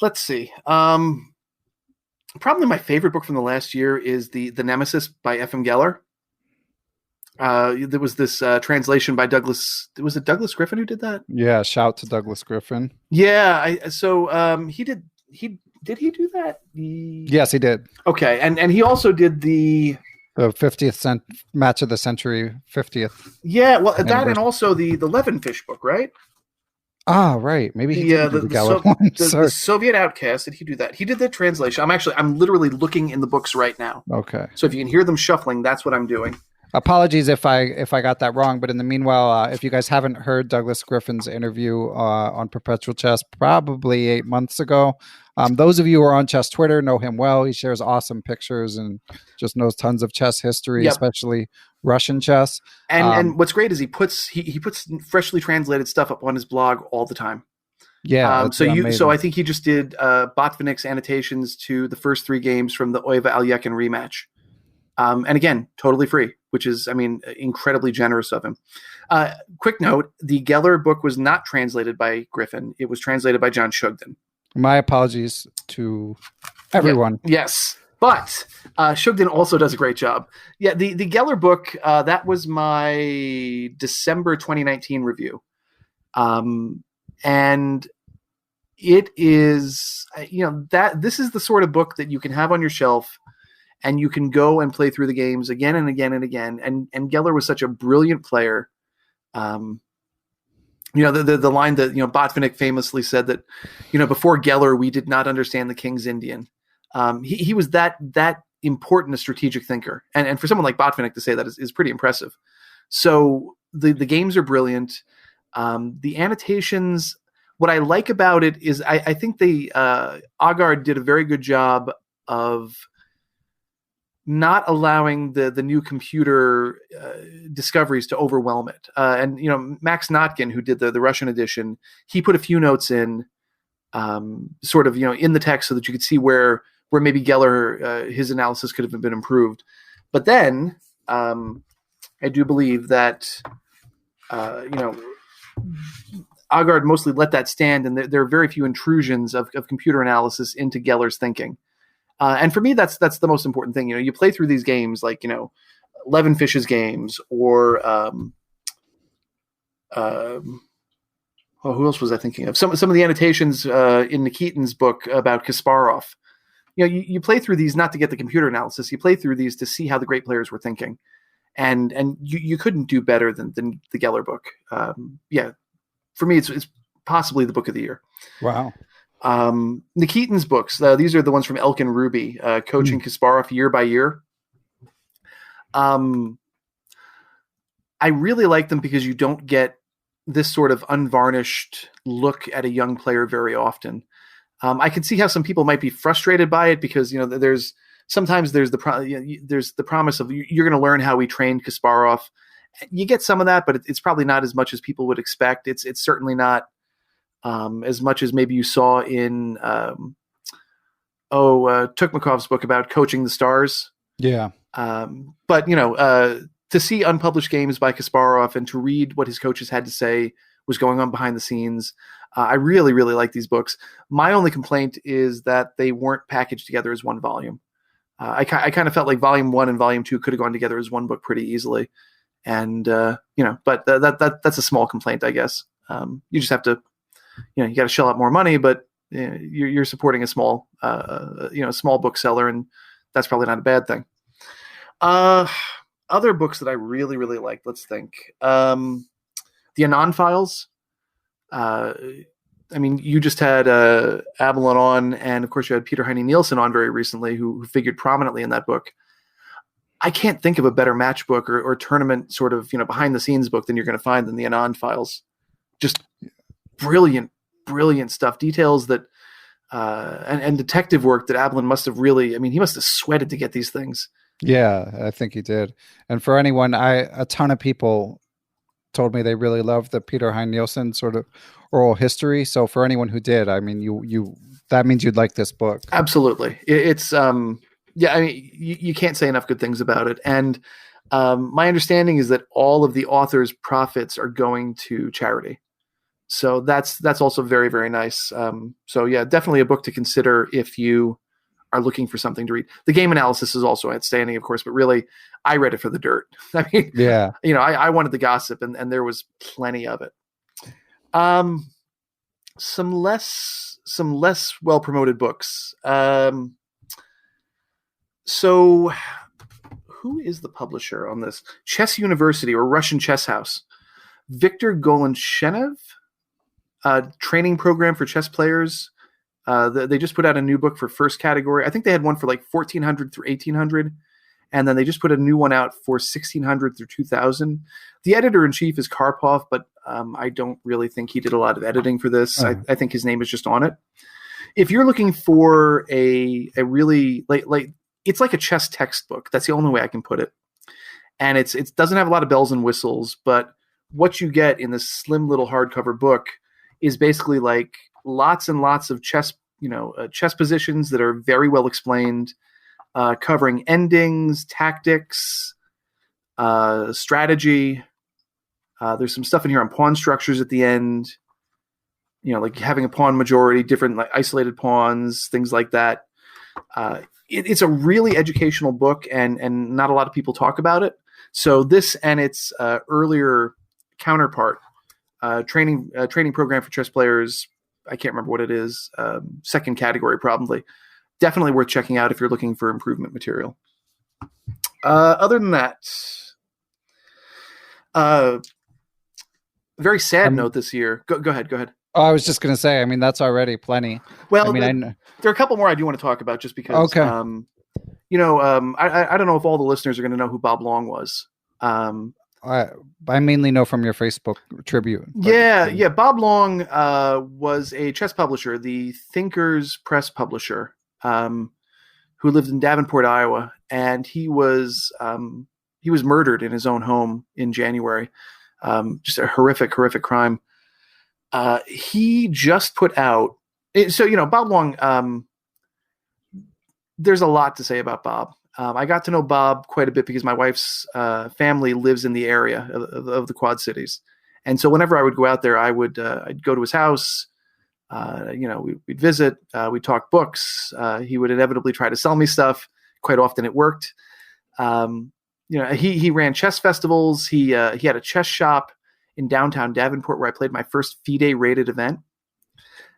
Let's see. Probably my favorite book from the last year is the Nemesis by F.M. Geller. There was this translation by Douglas. Was it Douglas Griffin who did that? Yeah, shout to Douglas Griffin. Yeah, he did he do that? Yes, he did. Okay, and he also did the 50th match of the century, 50th. Yeah, well, that and also the Levenfish book, right? Ah, right. Maybe he did the Soviet Outcast. Did he do that? He did the translation. I'm literally looking in the books right now. Okay. So if you can hear them shuffling, that's what I'm doing. Apologies if I got that wrong, but in the meanwhile, if you guys haven't heard Douglas Griffin's interview on Perpetual Chess probably 8 months ago, those of you who are on Chess Twitter know him well. He shares awesome pictures and just knows tons of chess history, especially Russian chess. And what's great is he puts freshly translated stuff up on his blog all the time. Yeah. So I think he just did Botvinnik's annotations to the first 3 games from the Oiva Alyekin rematch. And again, totally free, which is, incredibly generous of him. Quick note, the Geller book was not translated by Griffin. It was translated by John Shugden. My apologies to everyone. Yes. But Shugden also does a great job. Yeah, the Geller book, that was my December 2019 review. And it is, that this is the sort of book that you can have on your shelf and you can go and play through the games again and again and again. And Geller was such a brilliant player. The line that, Botvinnik famously said that, before Geller, we did not understand the King's Indian. He was that important a strategic thinker. And for someone like Botvinnik to say that is pretty impressive. So the games are brilliant. The annotations, what I like about it is I think Aagaard did a very good job of not allowing the new computer discoveries to overwhelm it. And Max Notkin, who did the Russian edition, he put a few notes in sort of, in the text so that you could see where maybe Geller, his analysis could have been improved. But then I do believe that, Aagaard mostly let that stand, and there are very few intrusions of computer analysis into Geller's thinking. And for me, that's the most important thing. You play through these games like, Levenfish's games or who else was I thinking of? Some of the annotations in Nikitin's book about Kasparov. You play through these not to get the computer analysis. You play through these to see how the great players were thinking. And you couldn't do better than the Geller book. For me, it's possibly the book of the year. Wow. Nikitin's books, these are the ones from Elkin Ruby, coaching Kasparov year by year. I really like them because you don't get this sort of unvarnished look at a young player very often. I can see how some people might be frustrated by it because there's the promise of you're going to learn how we trained Kasparov. You get some of that, but it's probably not as much as people would expect. It's certainly not as much as maybe you saw in Tukmakov's book about coaching the stars. Yeah. But to see unpublished games by Kasparov and to read what his coaches had to say was going on behind the scenes, I really, really like these books. My only complaint is that they weren't packaged together as one volume. I kind of felt like volume 1 and volume 2 could have gone together as one book pretty easily. And, but that's a small complaint, I guess. You just have to, you got to shell out more money, but you're supporting a small bookseller, and that's probably not a bad thing. Other books that I really, really like, let's think. The Anand Files. You just had Avalon on, and of course you had Peter Heine Nielsen on very recently, who figured prominently in that book. I can't think of a better match book or tournament sort of, behind the scenes book than you're going to find than the Anand Files. Just brilliant, brilliant stuff. Details that, and detective work that Avalon must have really, he must have sweated to get these things. Yeah, I think he did. And for anyone, a ton of people told me they really loved the Peter Heine Nielsen sort of oral history. So for anyone who did, that means you'd like this book. Absolutely. It's, you can't say enough good things about it. And my understanding is that all of the author's profits are going to charity. So that's also very, very nice. So yeah, definitely a book to consider if you are looking for something to read. The game analysis is also outstanding, of course, but really I read it for the dirt. Yeah, I wanted the gossip, and there was plenty of it. Some less well promoted books. So who is the publisher on this? Chess University or Russian Chess House. Viktor Golenshenev, training program for chess players. They just put out a new book for first category. I think they had one for like 1400 through 1800. And then they just put a new one out for 1600 through 2000. The editor-in-chief is Karpov, but I don't really think he did a lot of editing for this. I think his name is just on it. If you're looking for a really like it's like a chess textbook. That's the only way I can put it. And it doesn't have a lot of bells and whistles, but what you get in this slim little hardcover book is basically like lots and lots of chess positions that are very well explained, covering endings, tactics, strategy. There's some stuff in here on pawn structures at the end. like having a pawn majority, different like isolated pawns, things like that. It's a really educational book, and not a lot of people talk about it. So this and its earlier counterpart, training program for chess players, I can't remember what it is, second category probably, definitely worth checking out if you're looking for improvement material. Other than that, very sad note this year. Go ahead. Oh, I was just going to say, I mean, that's already plenty. Well, there are a couple more I do want to talk about just because, okay. I don't know if all the listeners are going to know who Bob Long was. I mainly know from your Facebook tribute. Yeah. Bob Long was a chess publisher, the Thinkers Press publisher, who lived in Davenport, Iowa, and he was murdered in his own home in January. Just a horrific crime. He just put out. So Bob Long. There's a lot to say about Bob. I got to know Bob quite a bit because my wife's family lives in the area of the Quad Cities, and so whenever I would go out there, I'd go to his house. We'd visit. We'd talk books. He would inevitably try to sell me stuff. Quite often, it worked. He ran chess festivals. He had a chess shop in downtown Davenport where I played my first FIDE rated event.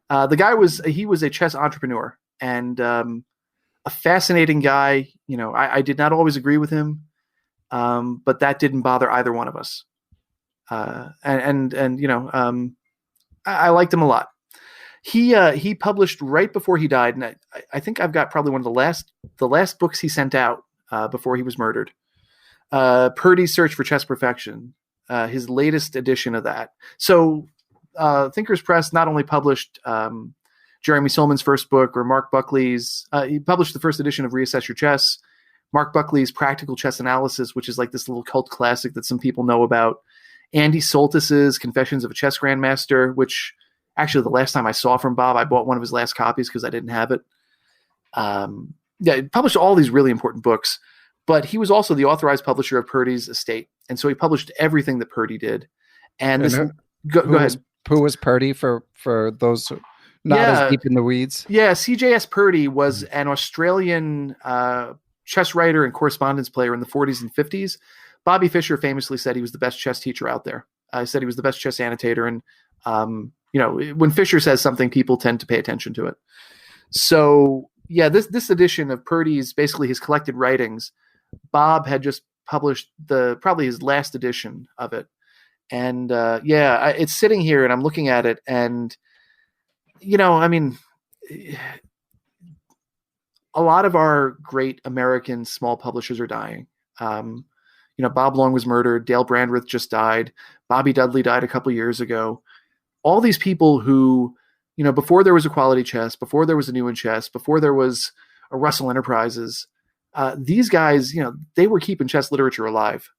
The guy was a chess entrepreneur and a fascinating guy. I did not always agree with him, but that didn't bother either one of us. I liked him a lot. He published right before he died, and I think I've got probably one of the last books he sent out before he was murdered. Purdy's Search for Chess Perfection, his latest edition of that. So Thinkers Press not only published Jeremy Silman's first book or Mark Buckley's, he published the first edition of Reassess Your Chess, Mark Buckley's Practical Chess Analysis, which is like this little cult classic that some people know about, Andy Soltis's Confessions of a Chess Grandmaster, which actually the last time I saw from Bob, I bought one of his last copies because I didn't have it. He published all these really important books, but he was also the authorized publisher of Purdy's estate. And so he published everything that Purdy did. And this, go ahead. Who was Purdy for those not as deep in the weeds? Yeah, CJS Purdy was an Australian chess writer and correspondence player in the 40s and 50s. Bobby Fischer famously said he was the best chess teacher out there. I said he was the best chess annotator. And, when Fischer says something, people tend to pay attention to it. So, yeah, this edition of Purdy's, basically his collected writings, Bob had just published probably his last edition of it. And it's sitting here and I'm looking at it and, a lot of our great American small publishers are dying. Bob Long was murdered. Dale Brandreth just died. Bobby Dudley died a couple years ago. All these people who, before there was a Quality Chess, before there was a New in Chess, before there was a Russell Enterprises, these guys, they were keeping chess literature alive.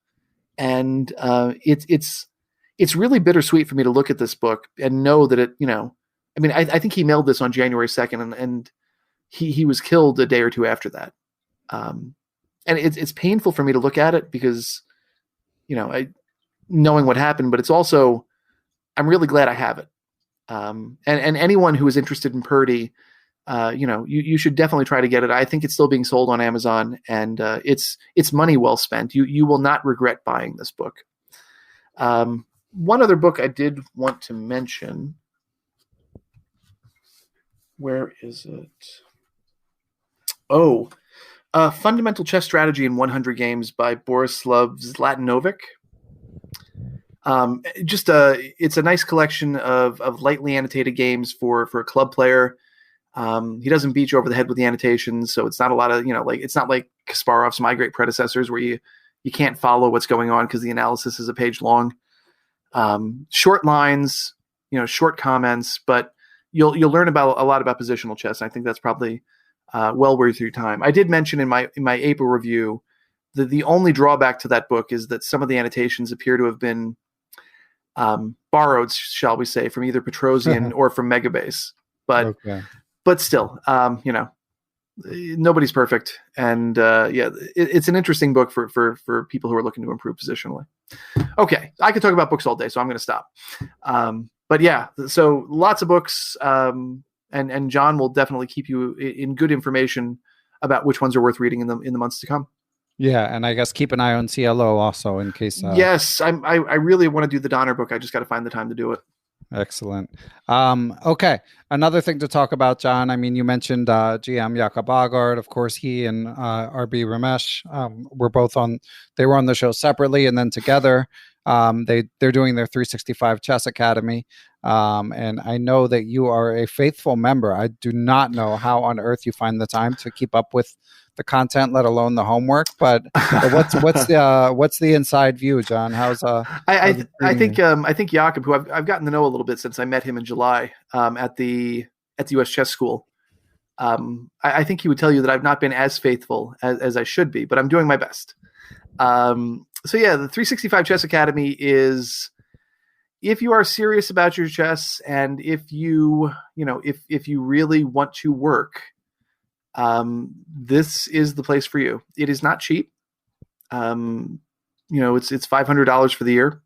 And it's really bittersweet for me to look at this book and know that it, I think he mailed this on January 2nd and he was killed a day or two after that. And it's painful for me to look at it because, knowing what happened, but it's also, I'm really glad I have it. And anyone who is interested in Purdy, you should definitely try to get it. I think it's still being sold on Amazon and it's money well spent. You will not regret buying this book. One other book I did want to mention. Where is it? Oh, Fundamental Chess Strategy in 100 Games by Borislav Zlatanovic. It's a nice collection of lightly annotated games for a club player. He doesn't beat you over the head with the annotations, so it's not a lot of, it's not like Kasparov's My Great Predecessors where you can't follow what's going on because the analysis is a page long. Short lines, short comments, but you'll learn about a lot about positional chess. I think that's probably well worth your time. I did mention in my April review that the only drawback to that book is that some of the annotations appear to have been borrowed, shall we say, from either Petrosian or from Megabase. But still, nobody's perfect. And it's an interesting book for people who are looking to improve positionally. Okay, I could talk about books all day, so I'm going to stop. but yeah, so lots of books, and John will definitely keep you in good information about which ones are worth reading in the months to come. Yeah, and I guess keep an eye on CLO also in case. Yes, I really want to do the Donner book. I just got to find the time to do it. Excellent. Okay. Another thing to talk about, John. I mean, you mentioned GM Aagaard. Of course, he and RB Ramesh were both on. They were on the show separately and then together. They're doing their 365 Chess Academy, and I know that you are a faithful member. I do not know how on earth you find the time to keep up with the content, let alone the homework. But what's the inside view, John? I think Jakob, who I've gotten to know a little bit since I met him in July at the US Chess School. I think he would tell you that I've not been as faithful as I should be, but I'm doing my best. So yeah, the 365 Chess Academy is, if you are serious about your chess and if you really want to work, this is the place for you. It is not cheap. It's $500 for the year.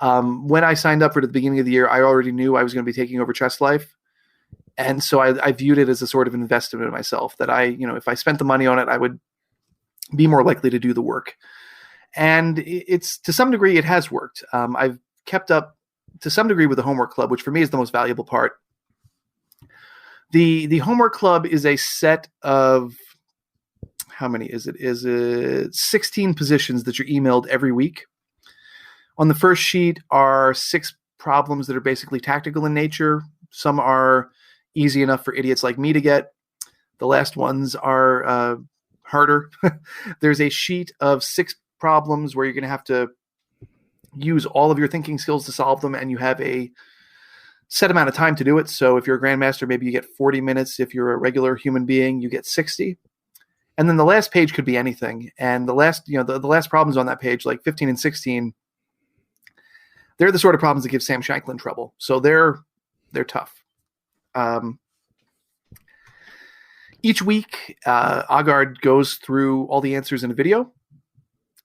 When I signed up for it at the beginning of the year, I already knew I was going to be taking over Chess Life. And so I viewed it as a sort of investment in myself that if I spent the money on it, I would be more likely to do the work. And it's, to some degree, it has worked. I've kept up to some degree with the homework club, which for me is the most valuable part. The homework club is a set of, how many is it? Is it 16 positions that you're emailed every week? On the first sheet are 6 problems that are basically tactical in nature. Some are easy enough for idiots like me to get. The last ones are harder. There's a sheet of 6 problems where you're going to have to use all of your thinking skills to solve them, and you have a set amount of time to do it. So if you're a grandmaster, maybe you get 40 minutes. If you're a regular human being, you get 60. And then the last page could be anything. And the last problems on that page, like 15 and 16, they're the sort of problems that give Sam Shanklin trouble. So they're tough. Each week, Aagaard goes through all the answers in a video.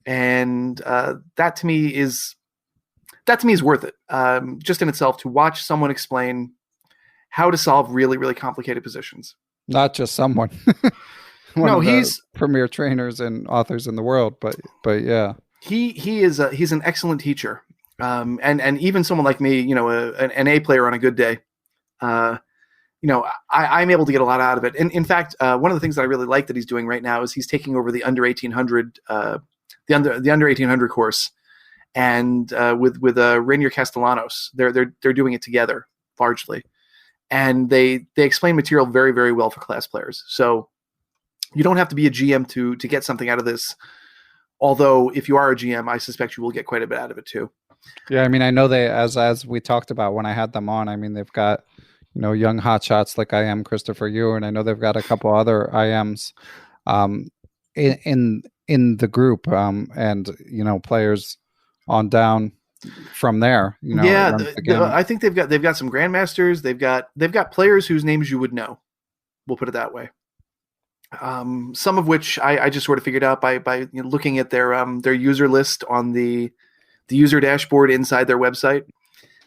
And that to me is worth it, just in itself, to watch someone explain how to solve really, really complicated positions. Not just someone. He's premier trainers and authors in the world, but yeah, he's an excellent teacher, and even someone like me, an A player on a good day, I'm able to get a lot out of it. And in fact, one of the things that I really like that he's doing right now is he's taking over the under 1800. The under 1800 course, and with Rainier Castellanos, they're doing it together largely, and they explain material very, very well for class players. So you don't have to be a GM to get something out of this. Although if you are a GM, I suspect you will get quite a bit out of it too. Yeah, I mean, I know they, as we talked about when I had them on, I mean, they've got young hotshots like I am Christopher Ewer, and I know they've got a couple other IMs in the group, and players on down from there. I think they've got some grandmasters. They've got players whose names you would know. We'll put it that way. Some of which I just sort of figured out by looking at their user list on the user dashboard inside their website.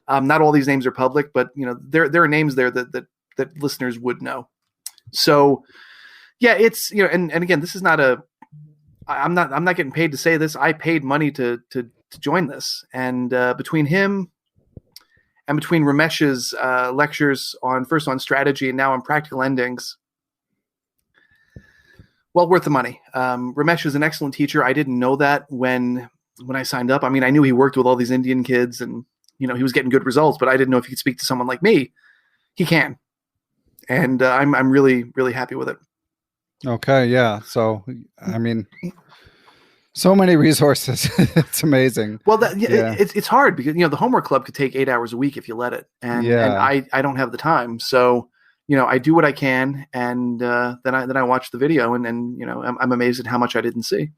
Not all these names are public, but there are names there that listeners would know. So yeah, it's and again, this is not I'm not getting paid to say this. I paid money to join this, and between him and between Ramesh's lectures on strategy and now on practical endings, well worth the money. Ramesh is an excellent teacher. I didn't know that when I signed up. I mean, I knew he worked with all these Indian kids, and he was getting good results, but I didn't know if he could speak to someone like me. He can, and I'm really, really happy with it. Okay, yeah. So, I mean, so many resources. It's amazing. Well, it's hard because the homework club could take 8 hours a week if you let it, and I don't have the time. So, I do what I can, and then I watch the video, and I'm amazed at how much I didn't see.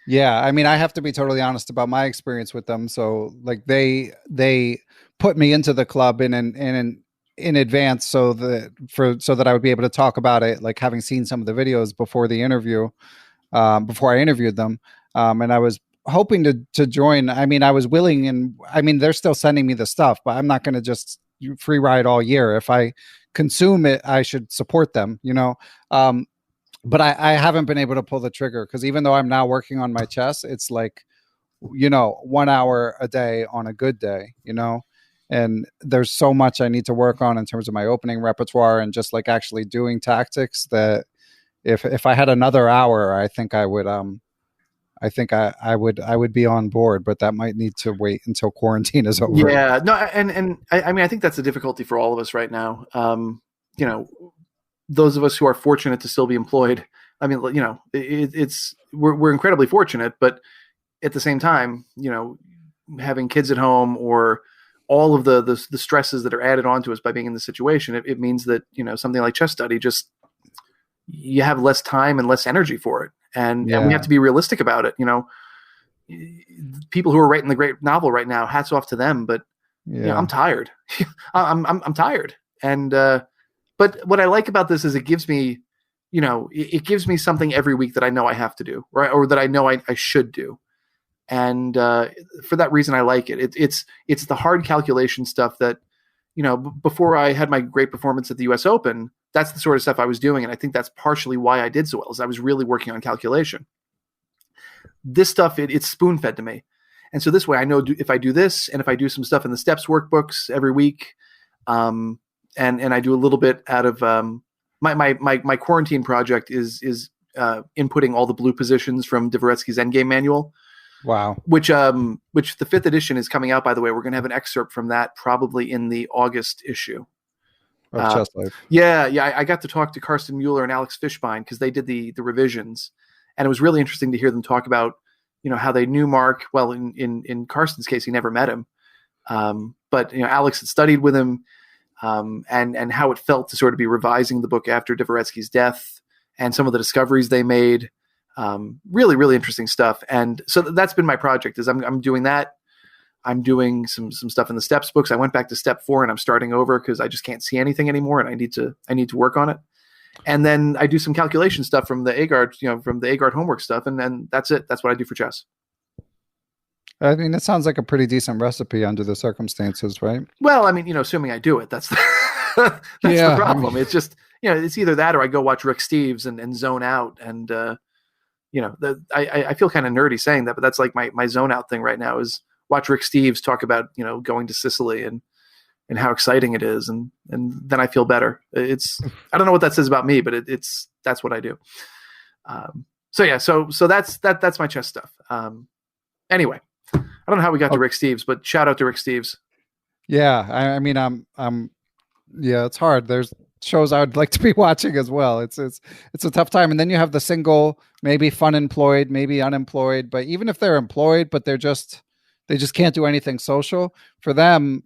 Yeah, I mean, I have to be totally honest about my experience with them. So, like, they put me into the club in advance so that I would be able to talk about it, like having seen some of the videos before the interview, before I interviewed them. And I was hoping to join. I mean, I was willing, and I mean, they're still sending me the stuff, but I'm not going to just free ride all year. If I consume it, I should support them, but I haven't been able to pull the trigger, because even though I'm now working on my chess, it's like, 1 hour a day on a good day, and there's so much I need to work on in terms of my opening repertoire and just like actually doing tactics, that if I had another hour, I think I would I would be on board, but that might need to wait until quarantine is over. Yeah, no, and I mean, I think that's the difficulty for all of us right now. Those of us who are fortunate to still be employed. I mean, we're incredibly fortunate, but at the same time, having kids at home, or all of the stresses that are added onto us by being in this situation, it means that, something like chess study, just, you have less time and less energy for it. And we have to be realistic about it. People who are writing the great novel right now, hats off to them, but I'm tired. I'm tired. And, but what I like about this is it gives me, it gives me something every week that I know I have to do, right? Or that I know I should do. And for that reason, I like it. It's the hard calculation stuff that, before I had my great performance at the US Open, that's the sort of stuff I was doing. And I think that's partially why I did so well, is I was really working on calculation. This stuff, it's spoon fed to me. And so this way I know if I do this, and if I do some stuff in the steps workbooks every week, and I do a little bit out of my quarantine project is inputting all the blue positions from Dvoretsky's Endgame Manual. Wow. Which the 5th edition is coming out, by the way. We're going to have an excerpt from that probably in the August issue. Of Chess Life. Yeah. I got to talk to Karsten Mueller and Alex Fishbein, because they did the revisions, and it was really interesting to hear them talk about, how they knew Mark. Well, in Karsten's case, he never met him, but Alex had studied with him, and how it felt to sort of be revising the book after Dvoretsky's death, and some of the discoveries they made. Really, really interesting stuff. And so that's been my project, is I'm doing that. I'm doing some stuff in the steps books. I went back to step 4 and I'm starting over because I just can't see anything anymore, and I need to work on it. And then I do some calculation stuff from the Aagaard, from the Aagaard homework stuff. And then that's it. That's what I do for chess. I mean, it sounds like a pretty decent recipe under the circumstances, right? Well, I mean, assuming I do it, that's the problem. I mean, it's just, it's either that, or I go watch Rick Steves and zone out. And, I feel kind of nerdy saying that, but that's like my zone out thing right now, is watch Rick Steves talk about, going to Sicily and how exciting it is. And then I feel better. I don't know what that says about me, but that's what I do. So that's my chess stuff. Anyway, I don't know how we got to Rick Steves, but shout out to Rick Steves. Yeah. I mean, yeah, it's hard. There's shows I would like to be watching as well. It's a tough time. And then you have the single, maybe fun employed, maybe unemployed, but even if they're employed, but they just can't do anything social for them,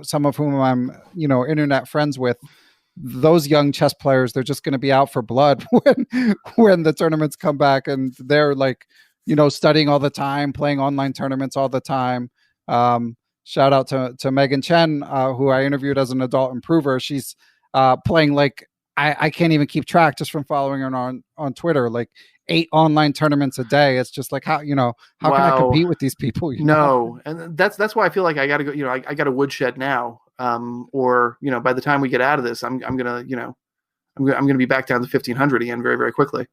some of whom I'm, internet friends with, those young chess players, they're just going to be out for blood when the tournaments come back, and they're like, studying all the time, playing online tournaments all the time. Shout out to Megan Chen, who I interviewed as an adult improver. She's playing like, I can't even keep track just from following her on Twitter, like 8 online tournaments a day. It's just like, how can I compete with these people? No. And that's why I feel like I got to go, I got a woodshed now. Or, by the time we get out of this, I'm going to be back down to 1500 again very, very quickly.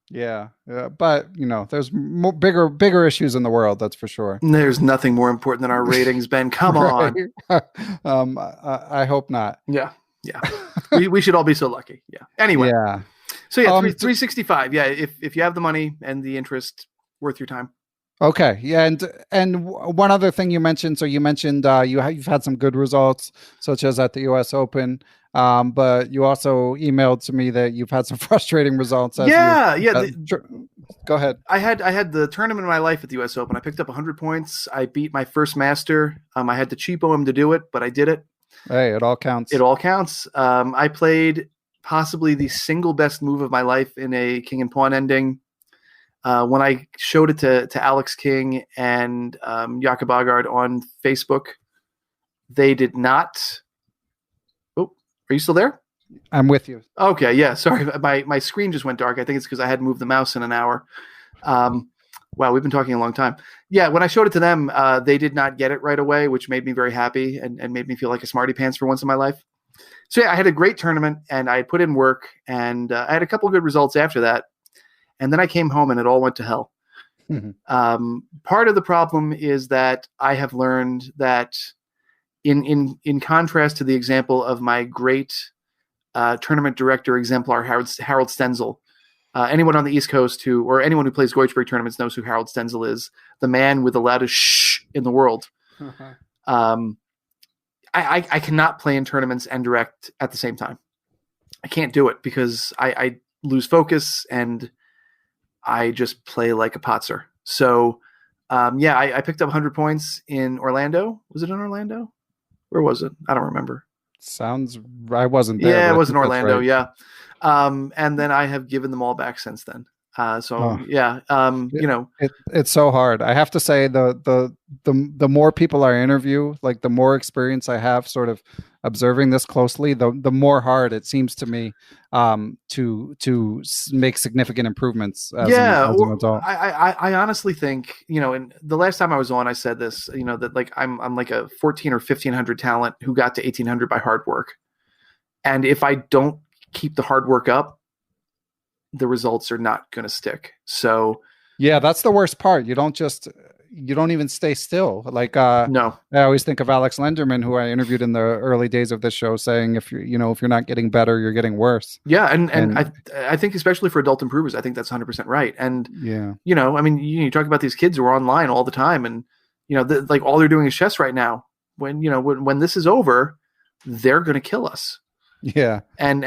Yeah. But there's bigger issues in the world. That's for sure. There's nothing more important than our ratings, Ben. Come on. I hope not. Yeah. we should all be so lucky. Yeah. Anyway. Yeah. So yeah, 365. Yeah. If you have the money and the interest, worth your time. Okay. Yeah. And one other thing you mentioned. So you mentioned you've had some good results, such as at the US Open. But you also emailed to me that you've had some frustrating results. Go ahead. I had the tournament of my life at the US Open. I picked up 100 points. I beat my first master. I had to cheapo him to do it, but I did it. Hey, it all counts. It all counts. I played possibly the single best move of my life in a king and pawn ending. When I showed it to Alex King and Jakob Aagaard on Facebook, they did not. Oh, are you still there? I'm with you. Okay, yeah. Sorry, my screen just went dark. I think it's because I hadn't moved the mouse in an hour. Wow, we've been talking a long time. Yeah, when I showed it to them, they did not get it right away, which made me very happy and made me feel like a smarty pants for once in my life. So yeah, I had a great tournament and I put in work and I had a couple of good results after that. And then I came home and it all went to hell. Part of the problem is that I have learned that in contrast to the example of my great tournament director exemplar, Harold Stenzel, anyone on the East Coast or anyone who plays Goichberg tournaments knows who Harold Stenzel is, the man with the loudest shh in the world. I cannot play in tournaments and direct at the same time. I can't do it because I lose focus and I just play like a potser. So, I picked up 100 points in Orlando. Was it in Orlando? Where was it? I don't remember. I wasn't there. Yeah, it was in Orlando. Right. Yeah. And then I have given them all back since then. It's so hard. I have to say the more people I interview, like the more experience I have sort of observing this closely, the more hard it seems to me to make significant improvements as an adult. I honestly think, and the last time I was on, I said this, that like I'm like a 14 or 1500 talent who got to 1800 by hard work. And if I don't keep the hard work up, the results are not going to stick. So yeah, that's the worst part. You don't even stay still. Like, no, I always think of Alex Lenderman, who I interviewed in the early days of this show, saying, if you're not getting better, you're getting worse. Yeah. And I think especially for adult improvers, I think that's 100% right. And, you talk about these kids who are online all the time and, like all they're doing is chess right now. When this is over, they're going to kill us. Yeah. And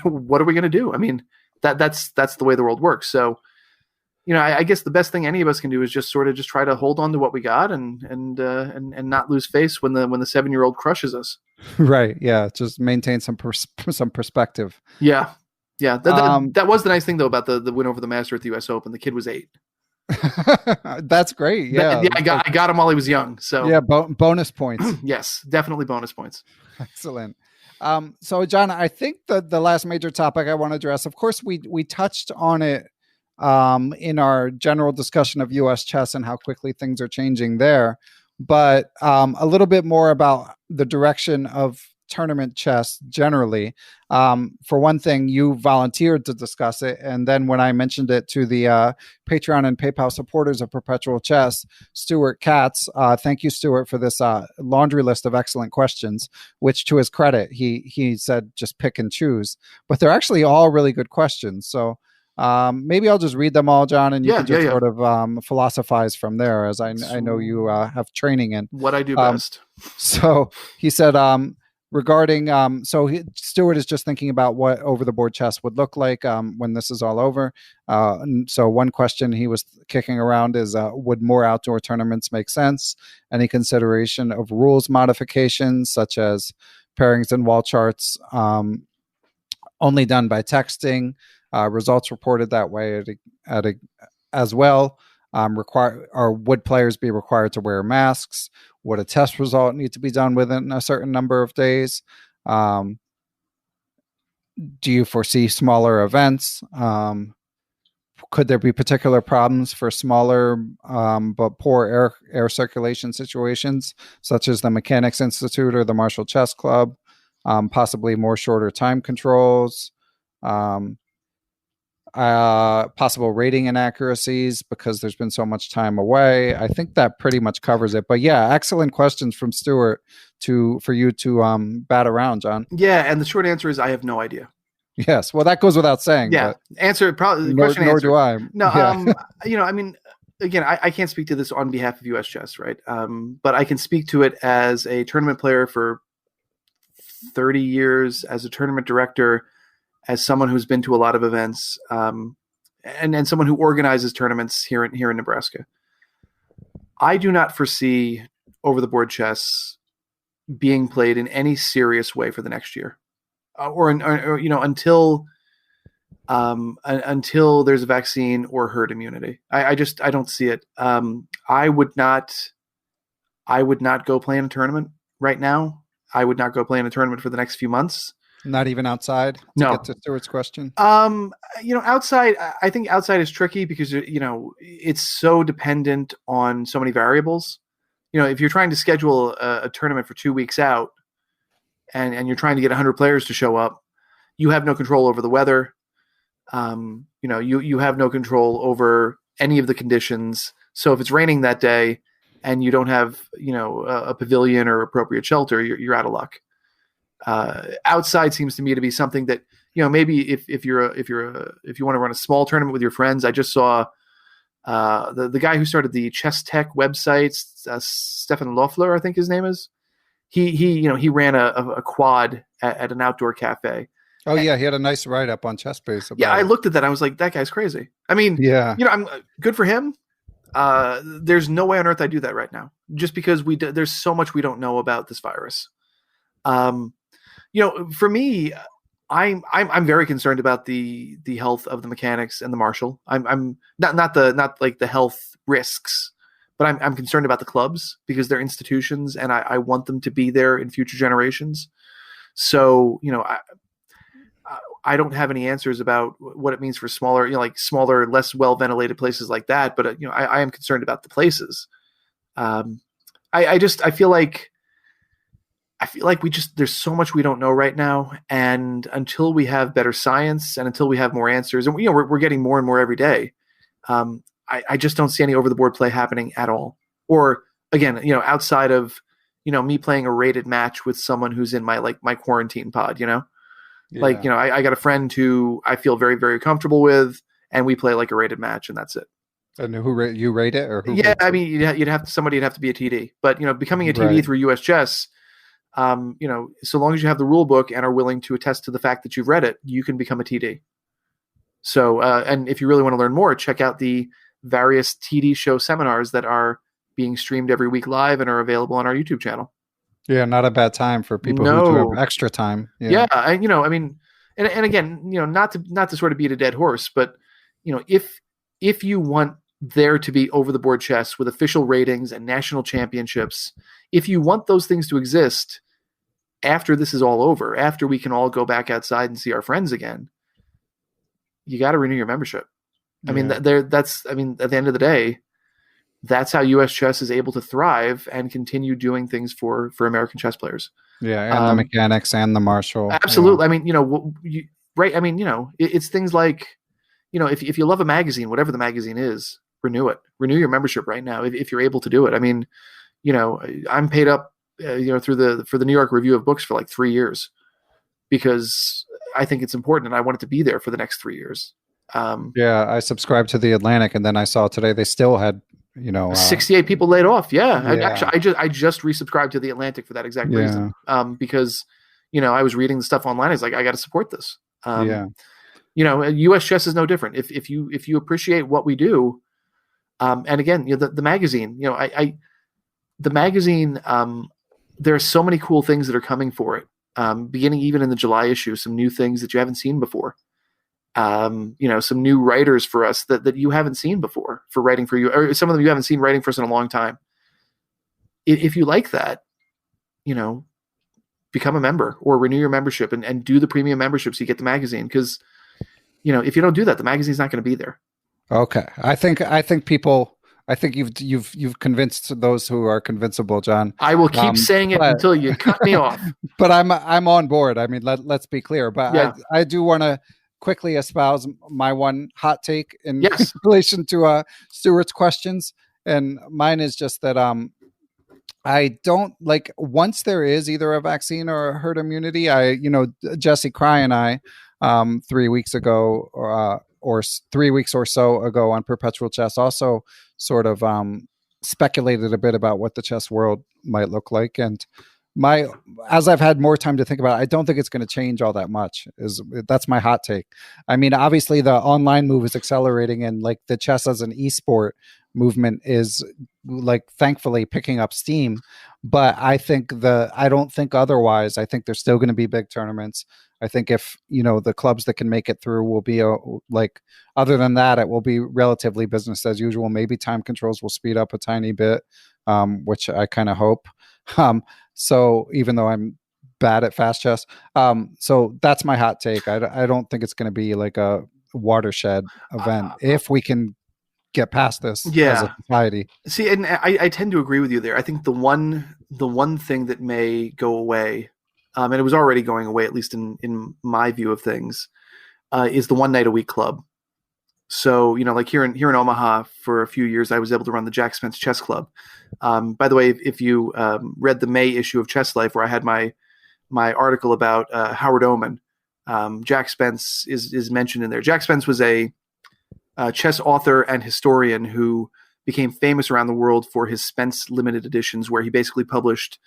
what are we going to do? I mean, that's the way the world works. So, I guess the best thing any of us can do is just try to hold on to what we got and not lose face when the 7-year-old crushes us. Right. Yeah. Just maintain some perspective. Yeah. Yeah. That was the nice thing though about the win over the master at the US Open. The kid was 8. That's great. Yeah. I got him while he was young. So yeah. Bonus points. Yes, definitely bonus points. Excellent. So John, I think the last major topic I want to address, of course, we touched on it in our general discussion of US chess and how quickly things are changing there, but a little bit more about the direction of tournament chess generally. For one thing, you volunteered to discuss it, and then when I mentioned it to the Patreon and PayPal supporters of Perpetual Chess, Stuart Katz, thank you, Stuart, for this laundry list of excellent questions, which to his credit, he said just pick and choose, but they're actually all really good questions. So maybe I'll just read them all, John, and you can just sort of philosophize from there, as I know you have training in. What I do best. So he said, regarding, Stuart is just thinking about what over-the-board chess would look like when this is all over. So one question he was kicking around is, would more outdoor tournaments make sense? Any consideration of rules modifications, such as pairings and wall charts only done by texting? Results reported that way as well. Would players be required to wear masks? Would a test result need to be done within a certain number of days? Do you foresee smaller events? Could there be particular problems for smaller but poor air circulation situations, such as the Mechanics Institute or the Marshall Chess Club? Possibly more shorter time controls. Possible rating inaccuracies because there's been so much time away. I think that pretty much covers it. But yeah, excellent questions from Stuart for you to bat around, John. Yeah, and the short answer is I have no idea. Yes, well, that goes without saying. Yeah, answer probably. Nor do I. No, yeah. I mean, again, I can't speak to this on behalf of US Chess, right? But I can speak to it as a tournament player for 30 years, as a tournament director, as someone who's been to a lot of events, and someone who organizes tournaments here in Nebraska. I do not foresee over-the-board chess being played in any serious way for the next year, or until there's a vaccine or herd immunity. I don't see it. I would not go play in a tournament right now. I would not go play in a tournament for the next few months. Not even outside to No. get to Stuart's question? Outside, I think outside is tricky because, it's so dependent on so many variables. If you're trying to schedule a tournament for 2 weeks out and you're trying to get 100 players to show up, you have no control over the weather. You have no control over any of the conditions. So if it's raining that day and you don't have, a pavilion or appropriate shelter, you're out of luck. Outside seems to me to be something that, maybe if you want to run a small tournament with your friends. I just saw the guy who started the Chess Tech website, Stefan Loeffler, I think his name is. He ran a quad at an outdoor cafe. Oh yeah, he had a nice write up on ChessBase. I looked at that. I was like, that guy's crazy. I mean, yeah, I'm good for him. There's no way on earth I do that right now, just because there's so much we don't know about this virus. For me, I'm very concerned about the health of the mechanics and the marshal. I'm not like the health risks, but I'm concerned about the clubs because they're institutions and I want them to be there in future generations. So, I don't have any answers about what it means for smaller, smaller, less well ventilated places like that. But I am concerned about the places. I feel like there's so much we don't know right now, and until we have better science and until we have more answers, and we're getting more and more every day. I just don't see any over the board play happening at all. Or again, outside of me playing a rated match with someone who's in my quarantine pod, Yeah. I got a friend who I feel very, very comfortable with, and we play like a rated match, and that's it. And you rate it, or who? Yeah, I mean, you'd have to be a TD, but becoming a TD through US Chess, so long as you have the rule book and are willing to attest to the fact that you've read it, you can become a TD. So, and if you really want to learn more, check out the various TD show seminars that are being streamed every week live and are available on our YouTube channel. Yeah, not a bad time for people who do have extra time. Yeah, I mean, and again, not to sort of beat a dead horse, but if you want there to be over the board chess with official ratings and national championships, if you want those things to exist after this is all over, after we can all go back outside and see our friends again, you got to renew your membership. I mean, at the end of the day, that's how US Chess is able to thrive and continue doing things for American chess players. Yeah, and the mechanics and the marshal. Absolutely. I mean, right. I mean, it's things like, if you love a magazine, whatever the magazine is, renew it. Renew your membership right now if you're able to do it. I mean, I'm paid up, for the New York Review of Books for like 3 years because I think it's important and I want it to be there for the next 3 years. I subscribed to the Atlantic, and then I saw today they still had 68 people laid off. Actually, I just resubscribed to the Atlantic for that exact reason. Because I was reading the stuff online. I was like, I got to support this. US Chess is no different. If you appreciate what we do, and again, the magazine. The magazine. There are so many cool things that are coming for it. Beginning even in the July issue, some new things that you haven't seen before. Some new writers for us that you haven't seen before for writing for you, or some of them you haven't seen writing for us in a long time. If you like that, become a member or renew your membership and do the premium membership so you get the magazine. Because, if you don't do that, the magazine's not going to be there. Okay. I think you've convinced those who are convincible, John. I will keep saying it until you cut me off. But I'm on board. I mean, let's be clear. But I do want to quickly espouse my one hot take in relation to Stuart's questions, and mine is just that I don't like, once there is either a vaccine or a herd immunity. Jesse Cry and I 3 weeks ago or 3 weeks or so ago on Perpetual Chess also sort of speculated a bit about what the chess world might look like, and as I've had more time to think about it, I don't think it's going to change all that much. That's my hot take. I mean, obviously the online move is accelerating, and like the chess as an esport movement is like thankfully picking up steam. But I don't think otherwise. I think there's still going to be big tournaments. I think if the clubs that can make it through will be other than that, it will be relatively business as usual. Maybe time controls will speed up a tiny bit, which I kind of hope. So even though I'm bad at fast chess. So that's my hot take. I don't think it's going to be like a watershed event if we can get past this as a society. See, and I tend to agree with you there. I think the one thing that may go away, and it was already going away, at least in my view of things, is the one night a week club. So, like here in Omaha for a few years, I was able to run the Jack Spence Chess Club. By the way, if you read the May issue of Chess Life, where I had my article about Howard Oman, Jack Spence is mentioned in there. Jack Spence was a chess author and historian who became famous around the world for his Spence limited editions, where he basically published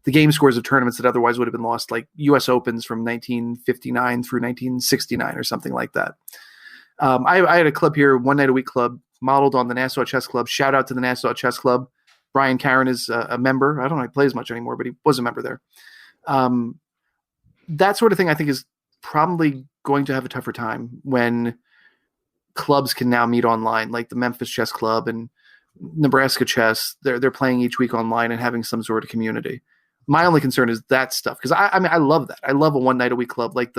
the game scores of tournaments that otherwise would have been lost, like U.S. Opens from 1959 through 1969 or something like that. I had a club here, one night a week club, modeled on the Nassau Chess Club. Shout out to the Nassau Chess Club. Brian Caron is a member. I don't know if he plays much anymore, but he was a member there. That sort of thing I think is probably going to have a tougher time when clubs can now meet online, like the Memphis Chess Club and Nebraska Chess. They're playing each week online and having some sort of community. My only concern is that stuff, because I love that. I love a one night a week club, like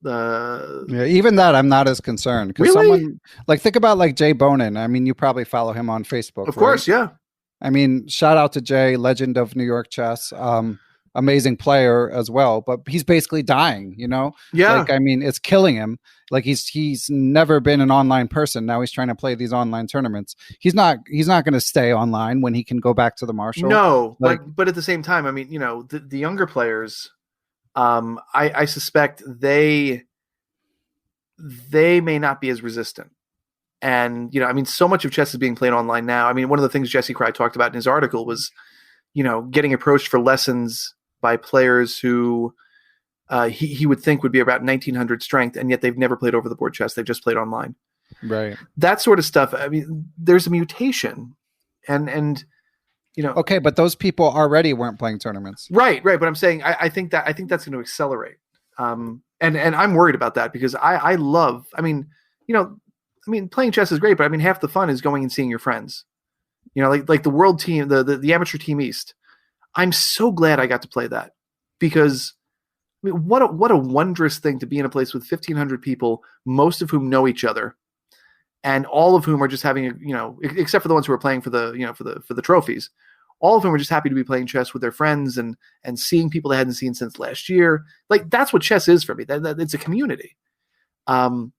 even that I'm not as concerned, because really? Someone like, think about like Jay Bonin. I mean, you probably follow him on Facebook, of course, yeah. I mean, shout out to Jay, legend of New York chess, amazing player as well, but he's basically dying, Yeah. Like, I mean, it's killing him. Like he's never been an online person. Now he's trying to play these online tournaments. He's not going to stay online when he can go back to the Marshall. No, but at the same time, I mean, the younger players, I suspect they may not be as resistant. And, I mean, so much of chess is being played online now. I mean, one of the things Jesse Cry talked about in his article was, getting approached for lessons by players who he would think would be about 1900 strength, and yet they've never played over the board chess. They've just played online. Right. That sort of stuff. I mean, there's a mutation, and Okay, but those people already weren't playing tournaments. Right. But I'm saying I think that's going to accelerate. And I'm worried about that, because I love. I mean, playing chess is great, but I mean, half the fun is going and seeing your friends. Like the world team, the amateur team East. I'm so glad I got to play that, because I mean, what a wondrous thing to be in a place with 1,500 people, most of whom know each other, and all of whom are just having except for the ones who are playing for the trophies, all of whom are just happy to be playing chess with their friends and seeing people they hadn't seen since last year. Like, that's what chess is for me. That it's a community, and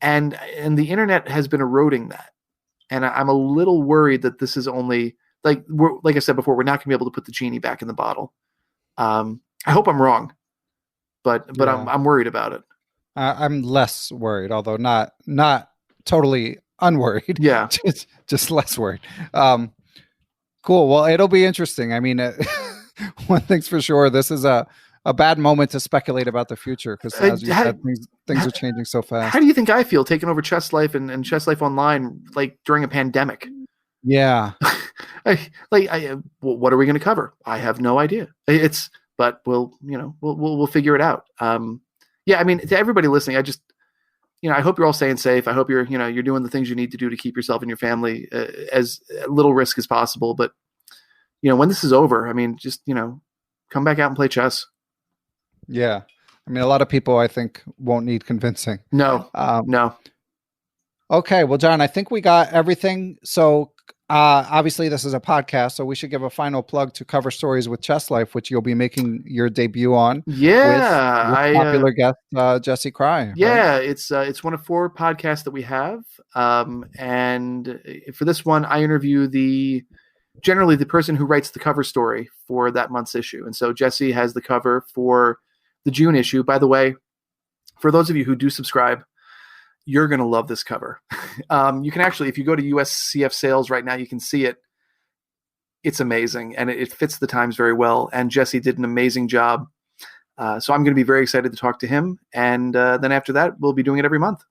the internet has been eroding that. And I'm a little worried that this is only like I said before, we're not going to be able to put the genie back in the bottle. I hope I'm wrong, but yeah. I'm worried about it. I'm less worried, although not totally unworried. Yeah, just less worried. Cool. Well, it'll be interesting. I mean, one thing's for sure, this is a bad moment to speculate about the future, because as you said, things are changing so fast. How do you think I feel taking over Chess Life and Chess Life Online, like during a pandemic? Yeah. What are we going to cover? I have no idea. But we'll figure it out. Yeah. I mean, to everybody listening, I hope you're all staying safe. I hope you're doing the things you need to do to keep yourself and your family as little risk as possible. But, when this is over, I mean, just, come back out and play chess. Yeah. I mean, a lot of people, I think, won't need convincing. No. Okay. Well, John, I think we got everything. So obviously this is a podcast, so we should give a final plug to Cover Stories with Chess Life, which you'll be making your debut on. Yeah. With popular guest, Jesse Cry. Yeah. Right? It's one of 4 podcasts that we have. And for this one, I interview generally the person who writes the cover story for that month's issue. And so Jesse has the cover for the June issue. By the way, for those of you who do subscribe, you're going to love this cover. You can actually, if you go to USCF sales right now, you can see it. It's amazing, and it fits the times very well. And Jesse did an amazing job. So I'm going to be very excited to talk to him. And then after that, we'll be doing it every month.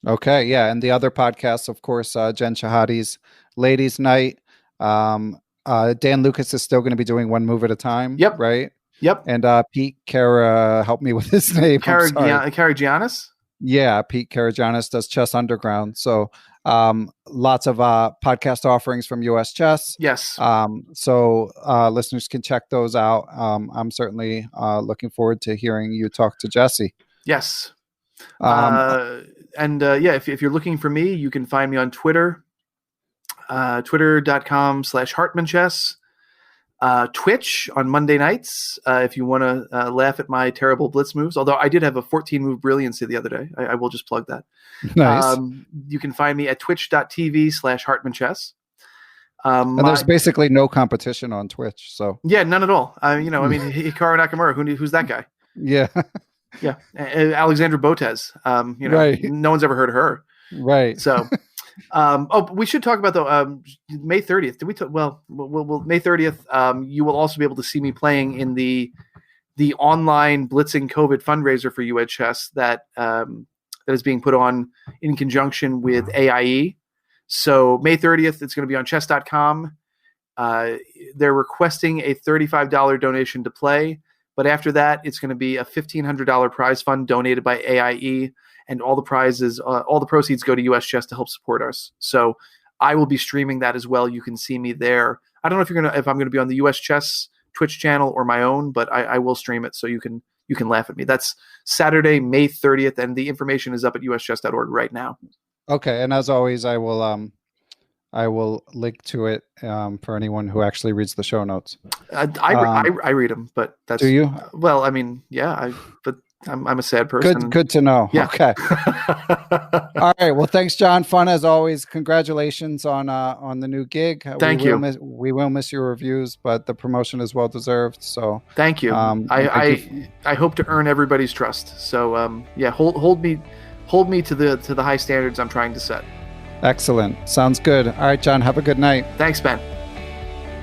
Okay. Yeah. And the other podcasts, of course, Jen Shahadi's Ladies Night. Dan Lucas is still going to be doing One Move at a Time. Yep. Right. Yep. And Pete Cara, help me with his name. Karagianis? Yeah, Pete Karagianis does Chess Underground. So lots of podcast offerings from US Chess. Yes. So listeners can check those out. I'm certainly looking forward to hearing you talk to Jesse. Yes. Um, If you're looking for me, you can find me on Twitter, twitter.com/HartmannChess. Twitch on Monday nights, if you want to laugh at my terrible blitz moves. Although I did have a 14-move brilliancy the other day. I will just plug that. Nice. You can find me at twitch.tv/HartmannChess. And there's basically no competition on Twitch. So yeah, none at all. Hikaru Nakamura, who's that guy? Yeah. Yeah. Alexandra Botez. Right. No one's ever heard of her. Right. So, we should talk about May 30th. Did we talk? Well, May 30th, you will also be able to see me playing in the online Blitzing COVID fundraiser for UHS that is being put on in conjunction with AIE. So May 30th, it's going to be on chess.com. They're requesting a $35 donation to play. But after that, it's going to be a $1,500 prize fund donated by AIE, and all the proceeds go to US Chess to help support us. So I will be streaming that as well. You can see me there. I don't know if I'm going to be on the US Chess Twitch channel or my own, but I will stream it so you can laugh at me. That's Saturday, May 30th, and the information is up at uschess.org right now. Okay, and as always, I will link to it for anyone who actually reads the show notes. I read them, but that's. Do you? Well, I mean, yeah, but I'm a sad person. Good to know. Yeah. Okay. All right. Well, thanks, John. Fun as always. Congratulations on the new gig. Thank you. We will miss your reviews, but the promotion is well deserved. So thank you. I hope to earn everybody's trust. So hold me to the high standards I'm trying to set. Excellent. Sounds good. All right, John, have a good night. Thanks, Ben.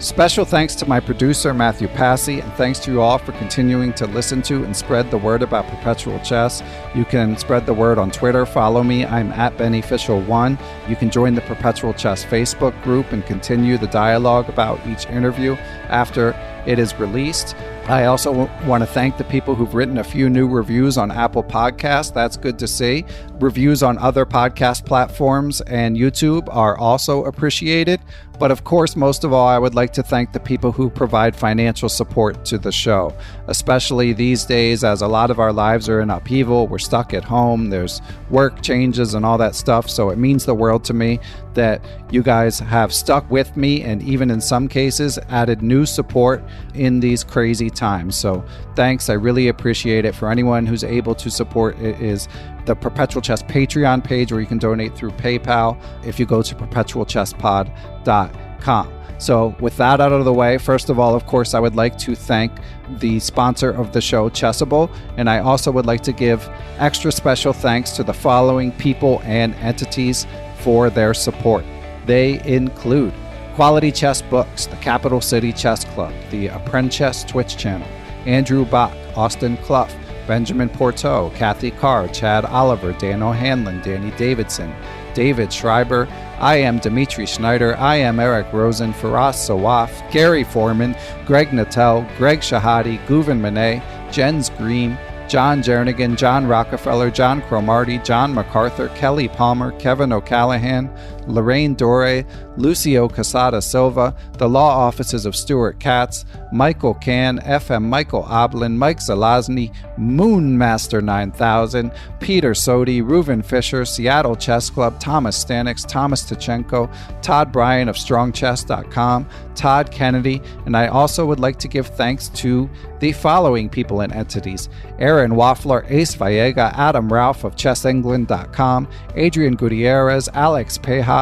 Special thanks to my producer, Matthew Passy, and thanks to you all for continuing to listen to and spread the word about Perpetual Chess. You can spread the word on Twitter. Follow me. I'm at Beneficial1. You can join the Perpetual Chess Facebook group and continue the dialogue about each interview after it is released. I also want to thank the people who've written a few new reviews on Apple Podcasts. That's good to see. Reviews on other podcast platforms and YouTube are also appreciated. But of course, most of all, I would like to thank the people who provide financial support to the show, especially these days as a lot of our lives are in upheaval. We're stuck at home. There's work changes and all that stuff. So it means the world to me that you guys have stuck with me and even in some cases added new support in these crazy times. So thanks. I really appreciate it. For anyone who's able to support, it is the Perpetual Chess Patreon page, where you can donate through PayPal if you go to perpetualchesspod.com. So with that out of the way, first of all, of course, I would like to thank the sponsor of the show, Chessable, and I also would like to give extra special thanks to the following people and entities for their support. They include Quality Chess Books, the Capital City Chess Club, the Apprentice Twitch channel, Andrew Bach, Austin Clough, Benjamin Porteau, Kathy Carr, Chad Oliver, Dan O'Hanlon, Danny Davidson, David Schreiber, I am Dimitri Schneider, I am Eric Rosen, Faraz Sawaf, Gary Foreman, Greg Nattel, Greg Shahadi, Guven Manet, Jens Green, John Jernigan, John Rockefeller, John Cromarty, John MacArthur, Kelly Palmer, Kevin O'Callahan, Lorraine Dore, Lucio Casada Silva, the law offices of Stuart Katz, Michael Can, FM Michael Oblin, Mike Zelazny, Moonmaster 9000, Peter Sodi, Reuven Fisher, Seattle Chess Club, Thomas Stanix, Thomas Tachenko, Todd Bryan of StrongChess.com, Todd Kennedy, and I also would like to give thanks to the following people and entities: Aaron Waffler, Ace Vallega, Adam Ralph of ChessEngland.com, Adrian Gutierrez, Alex Pejas,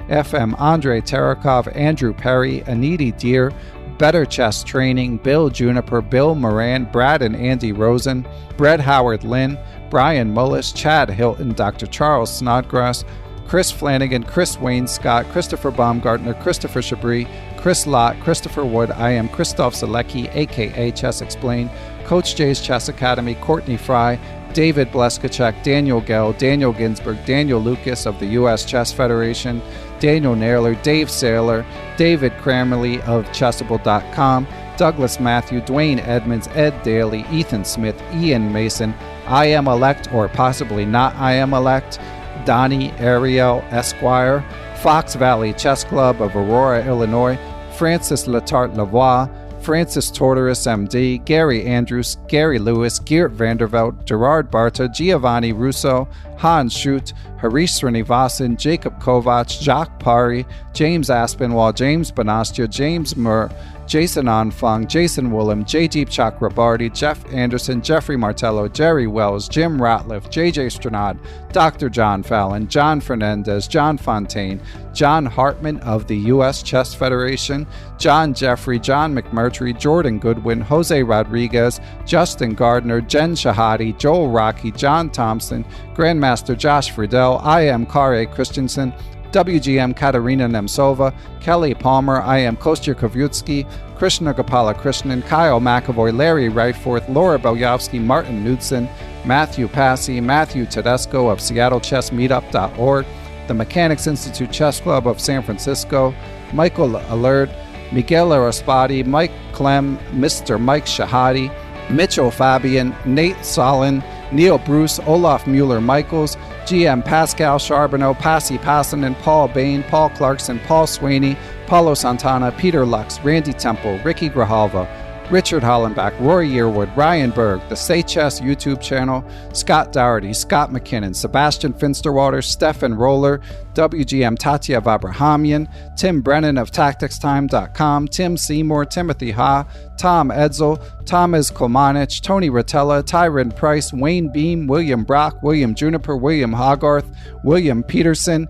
FM Andre Terakov, Andrew Perry, Aniti Deer, Better Chess Training, Bill Juniper, Bill Moran, Brad and Andy Rosen, Brett Howard Lynn, Brian Mullis, Chad Hilton, Dr. Charles Snodgrass, Chris Flanagan, Chris Wayne Scott, Christopher Baumgartner, Christopher Chabris, Chris Lott, Christopher Wood. I am Christoph Zalecki, aka Chess Explained, Coach J's Chess Academy, Courtney Fry, David Bleskacek, Daniel Gell, Daniel Ginsberg, Daniel Lucas of the U.S. Chess Federation, Daniel Naylor, Dave Saylor, David Crammerly of Chessable.com, Douglas Matthew, Dwayne Edmonds, Ed Daly, Ethan Smith, Ian Mason, I Am Elect or Possibly Not I Am Elect, Donnie Ariel Esquire, Fox Valley Chess Club of Aurora, Illinois, Francis Letarte Lavoie, Francis Tortoris, MD, Gary Andrews, Gary Lewis, Geert Vanderveld, Gerard Barta, Giovanni Russo, Hans Schut, Harish Srinivasan, Jacob Kovac, Jacques Pari, James Aspinwall, James Bonastia, James Murr, Jason Onfung, Jason Woolham, J.Deep Chakrabarty, Jeff Anderson, Jeffrey Martello, Jerry Wells, Jim Ratliff, J.J. Stranad, Dr. John Fallon, John Fernandez, John Fontaine, John Hartmann of the U.S. Chess Federation, John Jeffrey, John McMurtry, Jordan Goodwin, Jose Rodriguez, Justin Gardner, Jen Shahadi, Joel Rocky, John Thompson, Grandmaster Josh Friedel, I am Kare Christensen, WGM Katarina Nemtsova, Kelly Palmer, I am Kostya Kovyutsky, Krishna Gopala Krishnan, Kyle McAvoy, Larry Wrightforth, Laura Belyovsky, Martin Knudsen, Matthew Passy, Matthew Tedesco of SeattleChessMeetup.org, the Mechanics Institute Chess Club of San Francisco, Michael Allard, Miguel Araspati, Mike Clem, Mr. Mike Shahadi, Mitchell Fabian, Nate Solin, Neil Bruce, Olaf Mueller-Michaels, GM Pascal Charbonneau, Pasi Passanen, Paul Bain, Paul Clarkson, Paul Sweeney, Paulo Santana, Peter Lux, Randy Temple, Ricky Grijalva, Richard Hollenbach, Roy Yearwood, Ryan Berg, the Say Chess YouTube channel, Scott Dougherty, Scott McKinnon, Sebastian Finsterwater, Stefan Roller, WGM Tatya Vabrahamian, Tim Brennan of TacticsTime.com, Tim Seymour, Timothy Ha, Tom Edsel, Thomas Komanich, Tony Rotella, Tyron Price, Wayne Beam, William Brock, William Juniper, William Hogarth, William Peterson,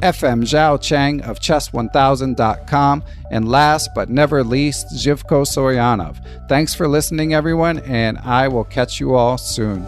FM Zhao Chang of Chess1000.com, and last but never least, Zhivko Soryanov. Thanks for listening, everyone, and I will catch you all soon.